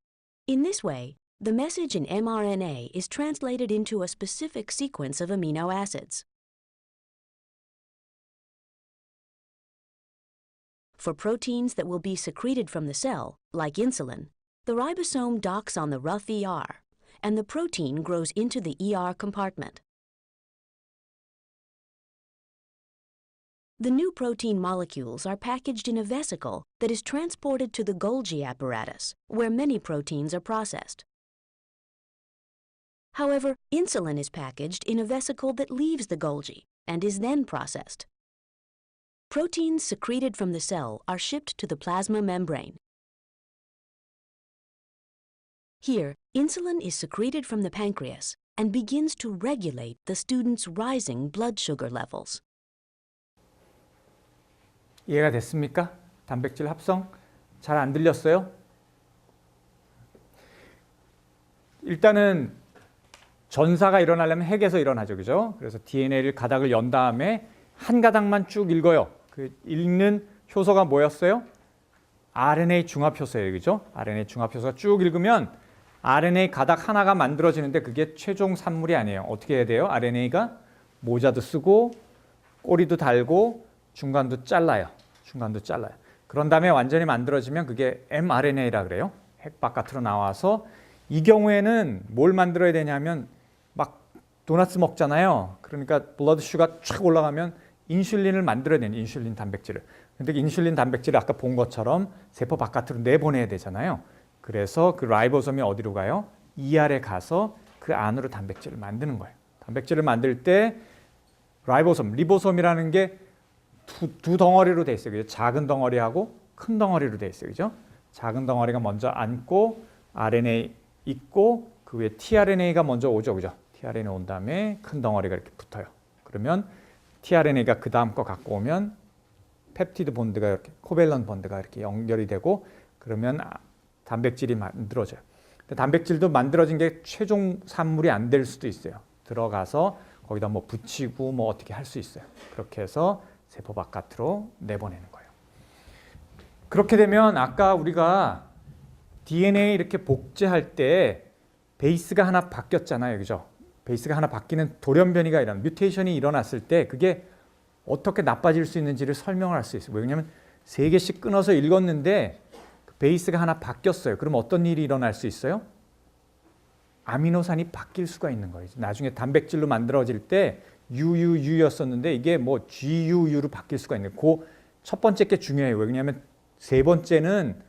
In this way, the message in mRNA is translated into a specific sequence of amino acids. For proteins that will be secreted from the cell, like insulin, the ribosome docks on the rough ER, and the protein grows into the ER compartment. The new protein molecules are packaged in a vesicle that is transported to the Golgi apparatus, where many proteins are processed. However, insulin is packaged in a vesicle that leaves the Golgi and is then processed. Proteins secreted from the cell are shipped to the plasma membrane. Here, insulin is secreted from the pancreas and begins to regulate the student's rising blood sugar levels. 이해가 됐습니까? 단백질 합성 잘 안 들렸어요? 일단은 전사가 일어나려면 핵에서 일어나죠, 그죠? 그래서 DNA를 가닥을 연 다음에 한 가닥만 쭉 읽어요. 그 읽는 효소가 뭐였어요? RNA 중합 효소예요, 그죠? RNA 중합 효소가 쭉 읽으면 RNA 가닥 하나가 만들어지는데 그게 최종 산물이 아니에요. 어떻게 해야 돼요? RNA가 모자도 쓰고 꼬리도 달고 중간도 잘라요. 그런 다음에 완전히 만들어지면 그게 mRNA라 그래요. 핵 바깥으로 나와서 이 경우에는 뭘 만들어야 되냐면 막 도넛 먹잖아요. 그러니까 블러드 슈가 쫙 올라가면 인슐린을 만들어야 되는 인슐린 단백질을. 근데 인슐린 단백질을 아까 본 것처럼 세포 바깥으로 내보내야 되잖아요. 그래서 그 라이보솜이 어디로 가요? ER에 가서 그 안으로 단백질을 만드는 거예요. 단백질을 만들 때 라이보솜, 리보솜이라는 게 두 덩어리로 돼 있어요. 작은 덩어리하고 큰 덩어리로 되어 있어요. 그죠? 작은 덩어리가 먼저 앉고 RNA 있고 그 위에 tRNA가 먼저 오죠. 그죠? tRNA 온 다음에 큰 덩어리가 이렇게 붙어요. 그러면 tRNA가 그 다음 거 갖고 오면 펩티드 본드가 이렇게 코밸런 본드가 이렇게 연결이 되고 그러면 단백질이 만들어져요. 근데 단백질도 만들어진 게 최종 산물이 안 될 수도 있어요. 들어가서 거기다 뭐 붙이고 뭐 어떻게 할 수 있어요. 그렇게 해서 세포 바깥으로 내보내는 거예요. 그렇게 되면 아까 우리가 DNA 이렇게 복제할 때 베이스가 하나 바뀌었잖아요. 그죠? 베이스가 하나 바뀌는 돌연변이가 일어나 뮤테이션이 일어났을 때 그게 어떻게 나빠질 수 있는지를 설명을 할 수 있어요. 왜냐하면 3개씩 끊어서 읽었는데 그 베이스가 하나 바뀌었어요. 그럼 어떤 일이 일어날 수 있어요? 아미노산이 바뀔 수가 있는 거예요. 나중에 단백질로 만들어질 때 UUU였었는데 이게 뭐 GUU로 바뀔 수가 있는 거예요. 그 첫 번째 게 중요해요. 왜냐하면 세 번째는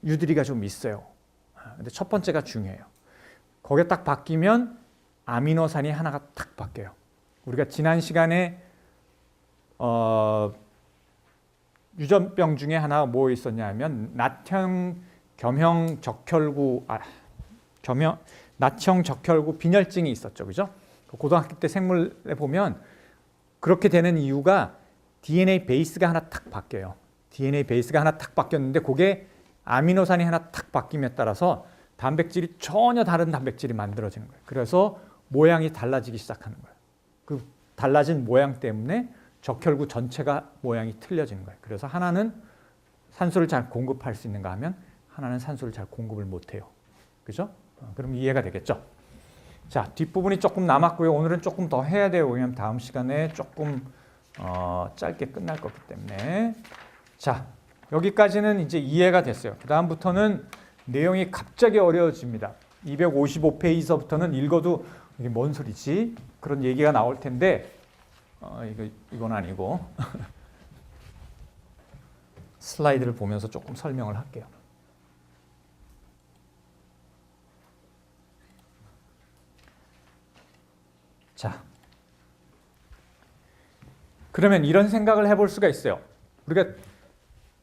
유들이가 좀 있어요. 근데 첫 번째가 중요해요. 거기에 딱 바뀌면 아미노산이 하나가 딱 바뀌어요. 우리가 지난 시간에 유전병 중에 하나 뭐 있었냐 하면 나형 적혈구 빈혈증이 있었죠. 그죠? 고등학교 때 생물에 보면 그렇게 되는 이유가 DNA 베이스가 하나 탁 바뀌어요. DNA 베이스가 하나 탁 바뀌었는데 그게 아미노산이 하나 탁 바뀜에 따라서 단백질이 전혀 다른 단백질이 만들어지는 거예요. 그래서 모양이 달라지기 시작하는 거예요. 그 달라진 모양 때문에 적혈구 전체가 모양이 틀려지는 거예요. 그래서 하나는 산소를 잘 공급할 수 있는가 하면 하나는 산소를 잘 공급을 못해요. 그죠? 그럼 이해가 되겠죠? 자, 뒷부분이 조금 남았고요. 오늘은 조금 더 해야 돼요. 왜냐하면 다음 시간에 조금 짧게 끝날 거기 때문에. 자, 여기까지는 이제 이해가 됐어요. 그 다음부터는 내용이 갑자기 어려워집니다. 255페이지서부터는 읽어도 이게 뭔 소리지? 그런 얘기가 나올 텐데 이건 아니고 슬라이드를 보면서 조금 설명을 할게요. 자, 그러면 이런 생각을 해볼 수가 있어요. 우리가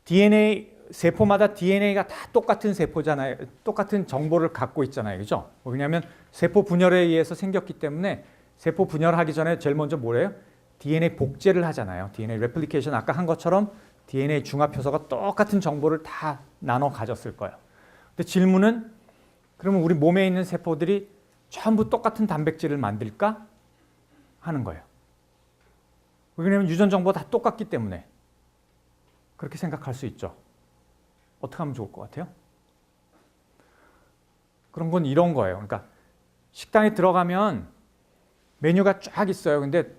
DNA 세포마다 DNA가 다 똑같은 세포잖아요. 똑같은 정보를 갖고 있잖아요. 그죠? 왜냐하면 세포 분열에 의해서 생겼기 때문에 세포 분열하기 전에 제일 먼저 뭐래요? DNA 복제를 하잖아요. DNA 레플리케이션 아까 한 것처럼 DNA 중합효소가 똑같은 정보를 다 나눠 가졌을 거예요. 근데 질문은 그러면 우리 몸에 있는 세포들이 전부 똑같은 단백질을 만들까? 하는 거예요. 왜냐하면 유전 정보가 다 똑같기 때문에 그렇게 생각할 수 있죠. 어떻게 하면 좋을 것 같아요? 그런 건 이런 거예요. 그러니까 식당에 들어가면 메뉴가 쫙 있어요. 근데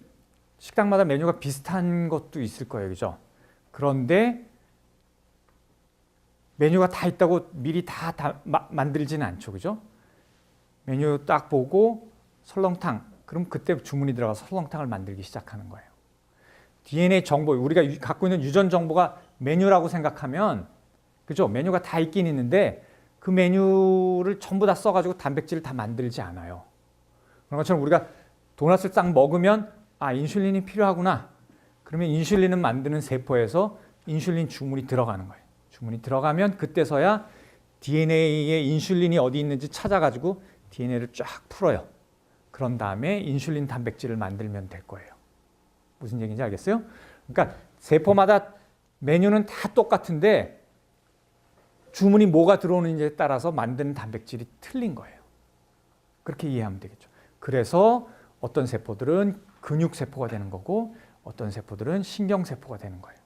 식당마다 메뉴가 비슷한 것도 있을 거예요. 그죠? 그런데 메뉴가 다 있다고 미리 다 만들지는 않죠. 그죠? 메뉴 딱 보고 설렁탕. 그럼 그때 주문이 들어가서 설렁탕을 만들기 시작하는 거예요. DNA 정보, 우리가 갖고 있는 유전 정보가 메뉴라고 생각하면 그죠? 메뉴가 다 있긴 있는데 그 메뉴를 전부 다 써가지고 단백질을 다 만들지 않아요. 그런 것처럼 우리가 도넛을 딱 먹으면 인슐린이 필요하구나. 그러면 인슐린을 만드는 세포에서 인슐린 주문이 들어가는 거예요. 주문이 들어가면 그때서야 DNA에 인슐린이 어디 있는지 찾아가지고 DNA를 쫙 풀어요. 그런 다음에 인슐린 단백질을 만들면 될 거예요. 무슨 얘기인지 알겠어요? 그러니까 세포마다 메뉴는 다 똑같은데 주문이 뭐가 들어오는지에 따라서 만드는 단백질이 틀린 거예요. 그렇게 이해하면 되겠죠. 그래서 어떤 세포들은 근육세포가 되는 거고 어떤 세포들은 신경세포가 되는 거예요.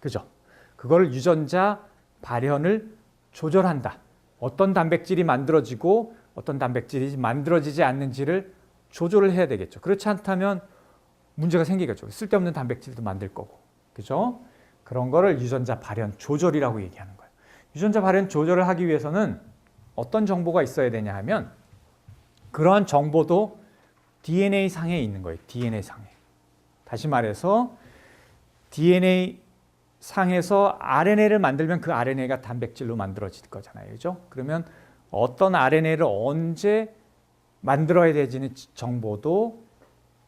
그죠? 그걸 유전자 발현을 조절한다. 어떤 단백질이 만들어지고 어떤 단백질이 만들어지지 않는지를 조절을 해야 되겠죠. 그렇지 않다면 문제가 생기겠죠. 쓸데없는 단백질도 만들 거고. 그죠? 그런 거를 유전자 발현 조절이라고 얘기하는 거예요. 유전자 발현 조절을 하기 위해서는 어떤 정보가 있어야 되냐 하면 그러한 정보도 DNA 상에 있는 거예요. DNA 상에. 다시 말해서 DNA 상에서 RNA를 만들면 그 RNA가 단백질로 만들어질 거잖아요. 그죠? 그러면 어떤 RNA를 언제 만들어야 되는 정보도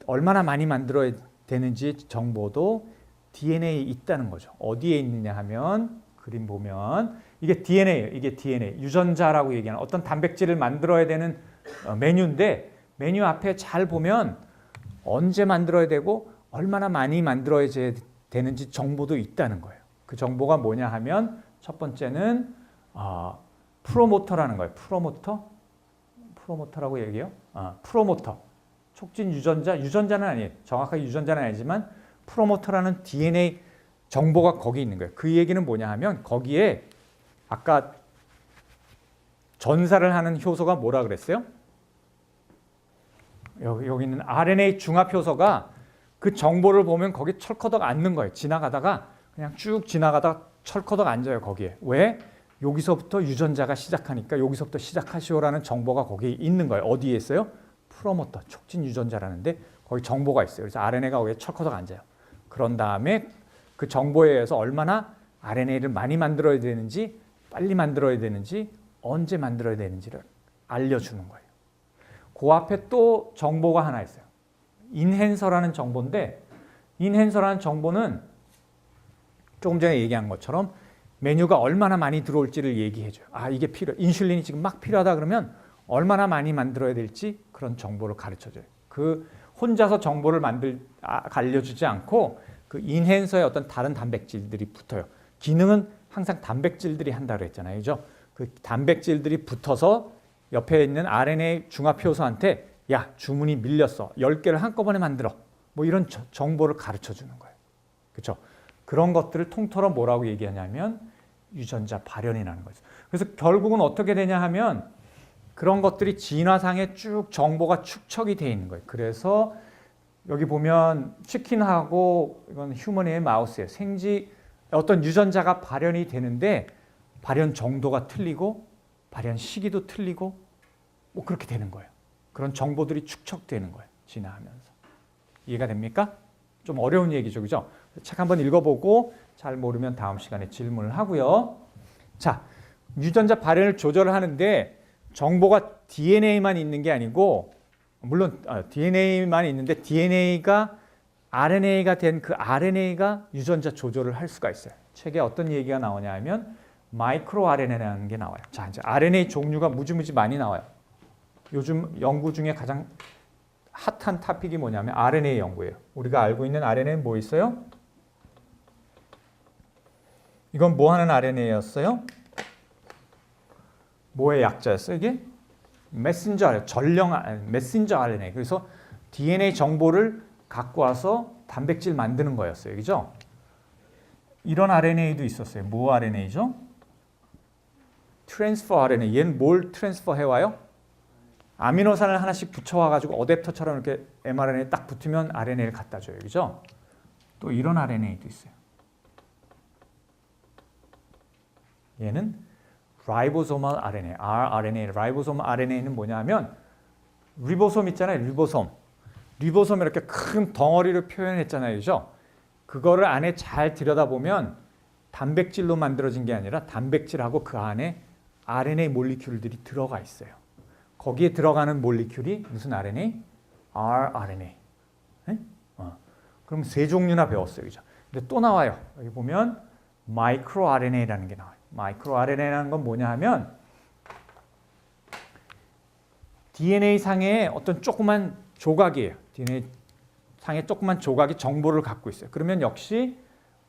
얼마나 많이 만들어야 되는지 정보도 DNA 있다는 거죠. 어디에 있느냐 하면 그림 보면 이게 DNA예요. 이게 DNA. 유전자라고 얘기하는 어떤 단백질을 만들어야 되는 메뉴인데 메뉴 앞에 잘 보면 언제 만들어야 되고 얼마나 많이 만들어야 되는지 정보도 있다는 거예요. 그 정보가 뭐냐 하면 첫 번째는 프로모터라는 거예요. 프로모터라고 얘기해요. 프로모터. 촉진 유전자는 아니에요. 정확하게 유전자는 아니지만 프로모터라는 DNA 정보가 거기 있는 거예요. 그 얘기는 뭐냐 하면 거기에 아까 전사를 하는 효소가 뭐라 그랬어요? 여기 있는 RNA 중합 효소가 그 정보를 보면 거기 철커덕 앉는 거예요. 지나가다가 그냥 쭉 지나가다가 철커덕 앉아요. 거기에. 왜? 여기서부터 유전자가 시작하니까 여기서부터 시작하시오라는 정보가 거기 있는 거예요. 어디에 있어요? 프로모터, 촉진 유전자라는데 거기 정보가 있어요. 그래서 RNA가 거기에 철커덕 앉아요. 그런 다음에 그 정보에 의해서 얼마나 RNA를 많이 만들어야 되는지, 빨리 만들어야 되는지, 언제 만들어야 되는지를 알려주는 거예요. 그 앞에 또 정보가 하나 있어요. 인핸서라는 정보인데 인핸서라는 정보는 조금 전에 얘기한 것처럼 메뉴가 얼마나 많이 들어올지를 얘기해줘요. 이게 인슐린이 지금 막 필요하다 그러면 얼마나 많이 만들어야 될지 그런 정보를 가르쳐줘요. 그 혼자서 정보를 알려주지 않고 그 인핸서에 어떤 다른 단백질들이 붙어요. 기능은 항상 단백질들이 한다고 그랬잖아요. 그죠? 그 단백질들이 붙어서 옆에 있는 RNA 중합 효소한테 야, 주문이 밀렸어. 10개를 한꺼번에 만들어. 뭐 이런 정보를 가르쳐 주는 거예요. 그렇죠? 그런 것들을 통틀어 뭐라고 얘기하냐면 유전자 발현이라는 거죠. 그래서 결국은 어떻게 되냐 하면 그런 것들이 진화상에 쭉 정보가 축적이 되어 있는 거예요. 그래서 여기 보면 치킨하고 이건 휴먼의 마우스예요. 어떤 유전자가 발현이 되는데 발현 정도가 틀리고 발현 시기도 틀리고 뭐 그렇게 되는 거예요. 그런 정보들이 축적되는 거예요. 진화하면서. 이해가 됩니까? 좀 어려운 얘기죠. 그죠? 책 한번 읽어보고 잘 모르면 다음 시간에 질문을 하고요. 자, 유전자 발현을 조절하는데 정보가 DNA만 있는 게 아니고 물론 DNA만 있는데 DNA가 RNA가 된 그 RNA가 유전자 조절을 할 수가 있어요. 책에 어떤 얘기가 나오냐 하면 마이크로 RNA라는 게 나와요. 자, 이제 RNA 종류가 무지무지 많이 나와요. 요즘 연구 중에 가장 핫한 토픽이 뭐냐면 RNA 연구예요. 우리가 알고 있는 RNA는 뭐 있어요? 이건 뭐 하는 RNA였어요? 뭐의 약자였어요, 이게? 메신저 RNA. 그래서 DNA 정보를 갖고 와서 단백질 만드는 거였어요. 그죠? 이런 RNA도 있었어요. 뭐 RNA죠? 트랜스퍼 RNA. 얘는 뭘 트랜스퍼 해와요? 아미노산을 하나씩 붙여와가지고 어댑터처럼 이렇게 mRNA에 딱 붙으면 RNA를 갖다 줘요. 그죠? 또 이런 RNA도 있어요. 얘는 라이보소멀 RNA, rRNA, 라이보소멀 RNA는 뭐냐면 리보솜 있잖아요. 리보솜 이렇게 큰 덩어리를 표현했잖아요. 그죠? 그거를 안에 잘 들여다보면 단백질로 만들어진 게 아니라 단백질하고 그 안에 RNA 몰리큘들이 들어가 있어요. 거기에 들어가는 몰리큘이 무슨 RNA? rRNA. 네? 그럼 세 종류나 배웠어요. 그죠? 근데 또 나와요. 여기 보면 마이크로 RNA라는 게 나와요. 마이크로 RNA라는 건 뭐냐 하면 DNA 상에 어떤 조그만 조각이에요. DNA 상에 조그만 조각이 정보를 갖고 있어요. 그러면 역시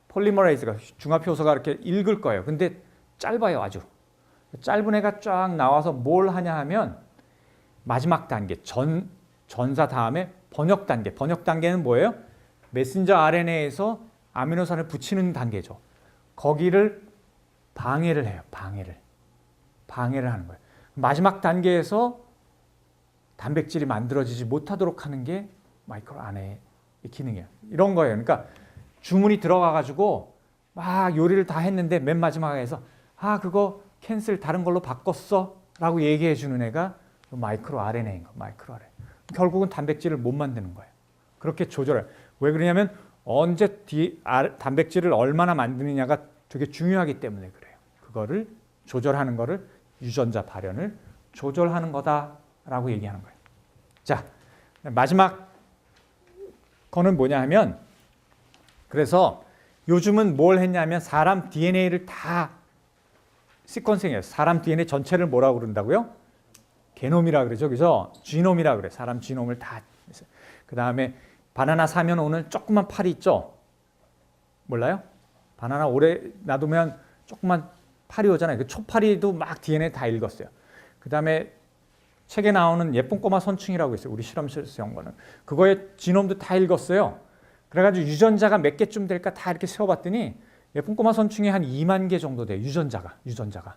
폴리머레이즈가 중합 효소가 이렇게 읽을 거예요. 근데 짧아요, 아주. 짧은 애가 쫙 나와서 뭘 하냐 하면 마지막 단계, 전사 다음에 번역 단계. 번역 단계는 뭐예요? 메신저 RNA에서 아미노산을 붙이는 단계죠. 거기를 방해를 해요. 방해를 하는 거예요. 마지막 단계에서 단백질이 만들어지지 못하도록 하는 게 마이크로 RNA의 기능이에요. 이런 거예요. 그러니까 주문이 들어가가지고 막 요리를 다 했는데 맨 마지막에서 그거 캔슬 다른 걸로 바꿨어 라고 얘기해 주는 애가 마이크로 RNA인 거예요. 마이크로 RNA. 결국은 단백질을 못 만드는 거예요. 그렇게 조절해요. 왜 그러냐면 언제 단백질을 얼마나 만드느냐가 되게 중요하기 때문에 그래요. 그거를 조절하는 거를 유전자 발현을 조절하는 거다라고 얘기하는 거예요. 자, 마지막 거는 뭐냐 하면 그래서 요즘은 뭘 했냐면 사람 DNA를 다 시퀀싱해요. 사람 DNA 전체를 뭐라고 그런다고요? 게놈이라 그러죠. 그죠? 지놈이라 그래. 사람 지놈을 다. 그 다음에 바나나 사면 오는 조그만 팔이 있죠? 몰라요? 바나나 오래 놔두면 조그만 팔이 오잖아요. 그 초파리도 막 DNA 다 읽었어요. 그 다음에 책에 나오는 예쁜 꼬마 선충이라고 있어요. 우리 실험실에서 연 거는. 그거의 지놈도 다 읽었어요. 그래가지고 유전자가 몇 개쯤 될까 다 이렇게 세어봤더니 예쁜 꼬마 선충이 한 2만 개 정도 돼요. 유전자가.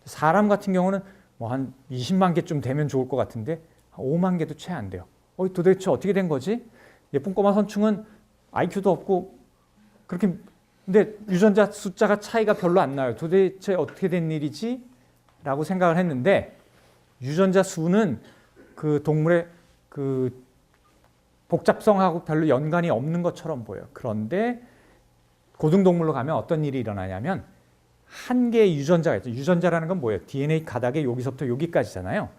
사람 같은 경우는 뭐 한 20만 개쯤 되면 좋을 것 같은데 5만 개도 채 안 돼요. 도대체 어떻게 된 거지? 예쁜 꼬마 선충은 IQ도 없고 그렇게 근데 유전자 숫자가 차이가 별로 안 나요. 도대체 어떻게 된 일이지? 라고 생각을 했는데 유전자 수는 그 동물의 그 복잡성하고 별로 연관이 없는 것처럼 보여요. 그런데 고등동물로 가면 어떤 일이 일어나냐면 한 개의 유전자가 있죠. 유전자라는 건 뭐예요? DNA 가닥에 여기서부터 여기까지잖아요.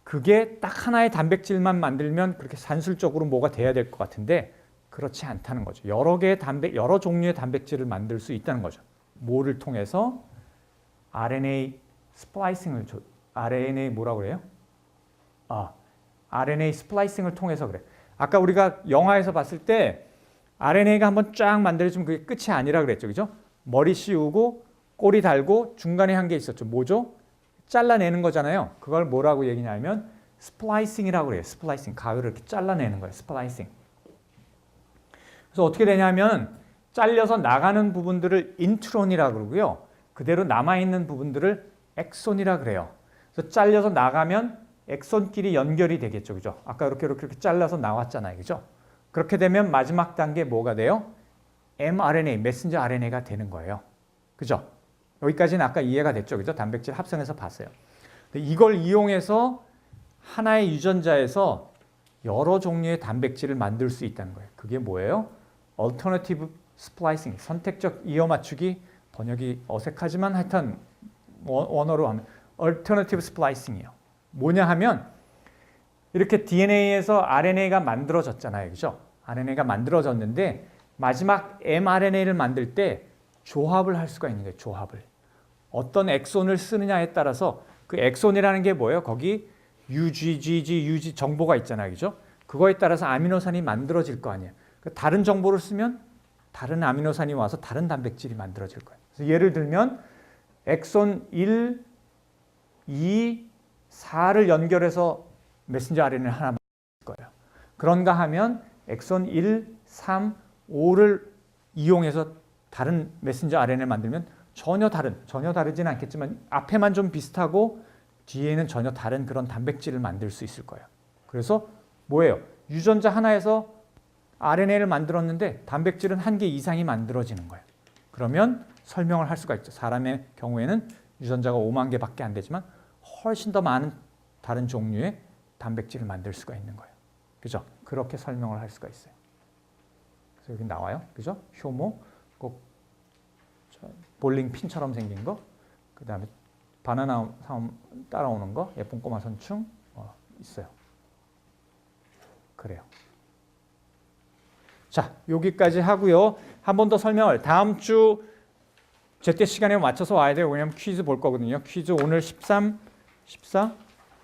그게 딱 하나의 단백질만 만들면 그렇게 산술적으로 뭐가 돼야 될 것 같은데 그렇지 않다는 거죠. 여러 종류의 단백질을 만들 수 있다는 거죠. 뭐를 통해서? RNA 스플라이싱을 RNA 뭐라고 그래요? RNA 스플라이싱을 통해서 그래. 아까 우리가 영화에서 봤을 때 RNA가 한번 쫙 만들어지면 그게 끝이 아니라 그랬죠. 그죠? 머리 씌우고 꼬리 달고 중간에 한 게 있었죠. 뭐죠? 잘라내는 거잖아요. 그걸 뭐라고 얘기냐면 스플라이싱이라고 그래요. 스플라이싱. 가위를 이렇게 잘라내는 거예요. 스플라이싱. 그래서 어떻게 되냐면 잘려서 나가는 부분들을 인트론이라고 그러고요. 그대로 남아있는 부분들을 엑손이라고 그래요. 그래서 잘려서 나가면 엑손끼리 연결이 되겠죠. 그죠? 아까 이렇게 잘라서 나왔잖아요. 그죠? 그렇게 되면 마지막 단계 뭐가 돼요? mRNA, 메신저 RNA가 되는 거예요. 그죠? 여기까지는 아까 이해가 됐죠. 그죠? 단백질 합성해서 봤어요. 이걸 이용해서 하나의 유전자에서 여러 종류의 단백질을 만들 수 있다는 거예요. 그게 뭐예요? Alternative Splicing, 선택적 이어 맞추기, 번역이 어색하지만 하여튼 원어로 하면 Alternative Splicing이에요. 뭐냐 하면 이렇게 DNA에서 RNA가 만들어졌잖아요. 그죠? RNA가 만들어졌는데 마지막 mRNA를 만들 때 조합을 할 수가 있는 거예요. 조합을. 어떤 엑손을 쓰느냐에 따라서 그 엑손이라는 게 뭐예요? 거기 UG 정보가 있잖아요. 그죠? 그거에 따라서 아미노산이 만들어질 거 아니에요. 다른 정보를 쓰면 다른 아미노산이 와서 다른 단백질이 만들어질 거예요. 그래서 예를 들면 엑손 1, 2, 4를 연결해서 메신저 RNA를 하나 만들 거예요. 그런가 하면 엑손 1, 3, 5를 이용해서 다른 메신저 RNA를 만들면 전혀 다르지는 않겠지만 앞에만 좀 비슷하고 뒤에는 전혀 다른 그런 단백질을 만들 수 있을 거예요. 그래서 뭐예요? 유전자 하나에서 RNA를 만들었는데 단백질은 한 개 이상이 만들어지는 거예요. 그러면 설명을 할 수가 있죠. 사람의 경우에는 유전자가 5만 개밖에 안 되지만 훨씬 더 많은 다른 종류의 단백질을 만들 수가 있는 거예요. 그죠? 그렇게 설명을 할 수가 있어요. 그래서 여기 나와요. 그죠? 효모, 꼭 볼링 핀처럼 생긴 거, 그 다음에 바나나 따라오는 거, 예쁜 꼬마 선충 있어요. 그래요. 자, 여기까지 하고요. 한 번 더 설명을 다음 주 제때 시간에 맞춰서 와야 돼요. 왜냐하면 퀴즈 볼 거거든요. 퀴즈 오늘 13, 14,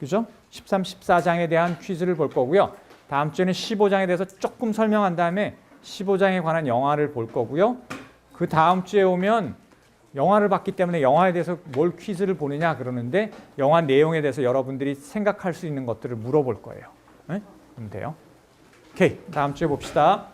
그죠? 13, 14장에 대한 퀴즈를 볼 거고요. 다음 주에는 15장에 대해서 조금 설명한 다음에 15장에 관한 영화를 볼 거고요. 그 다음 주에 오면 영화를 봤기 때문에 영화에 대해서 뭘 퀴즈를 보느냐 그러는데 영화 내용에 대해서 여러분들이 생각할 수 있는 것들을 물어볼 거예요. 네? 그럼 돼요. 오케이, 다음 주에 봅시다.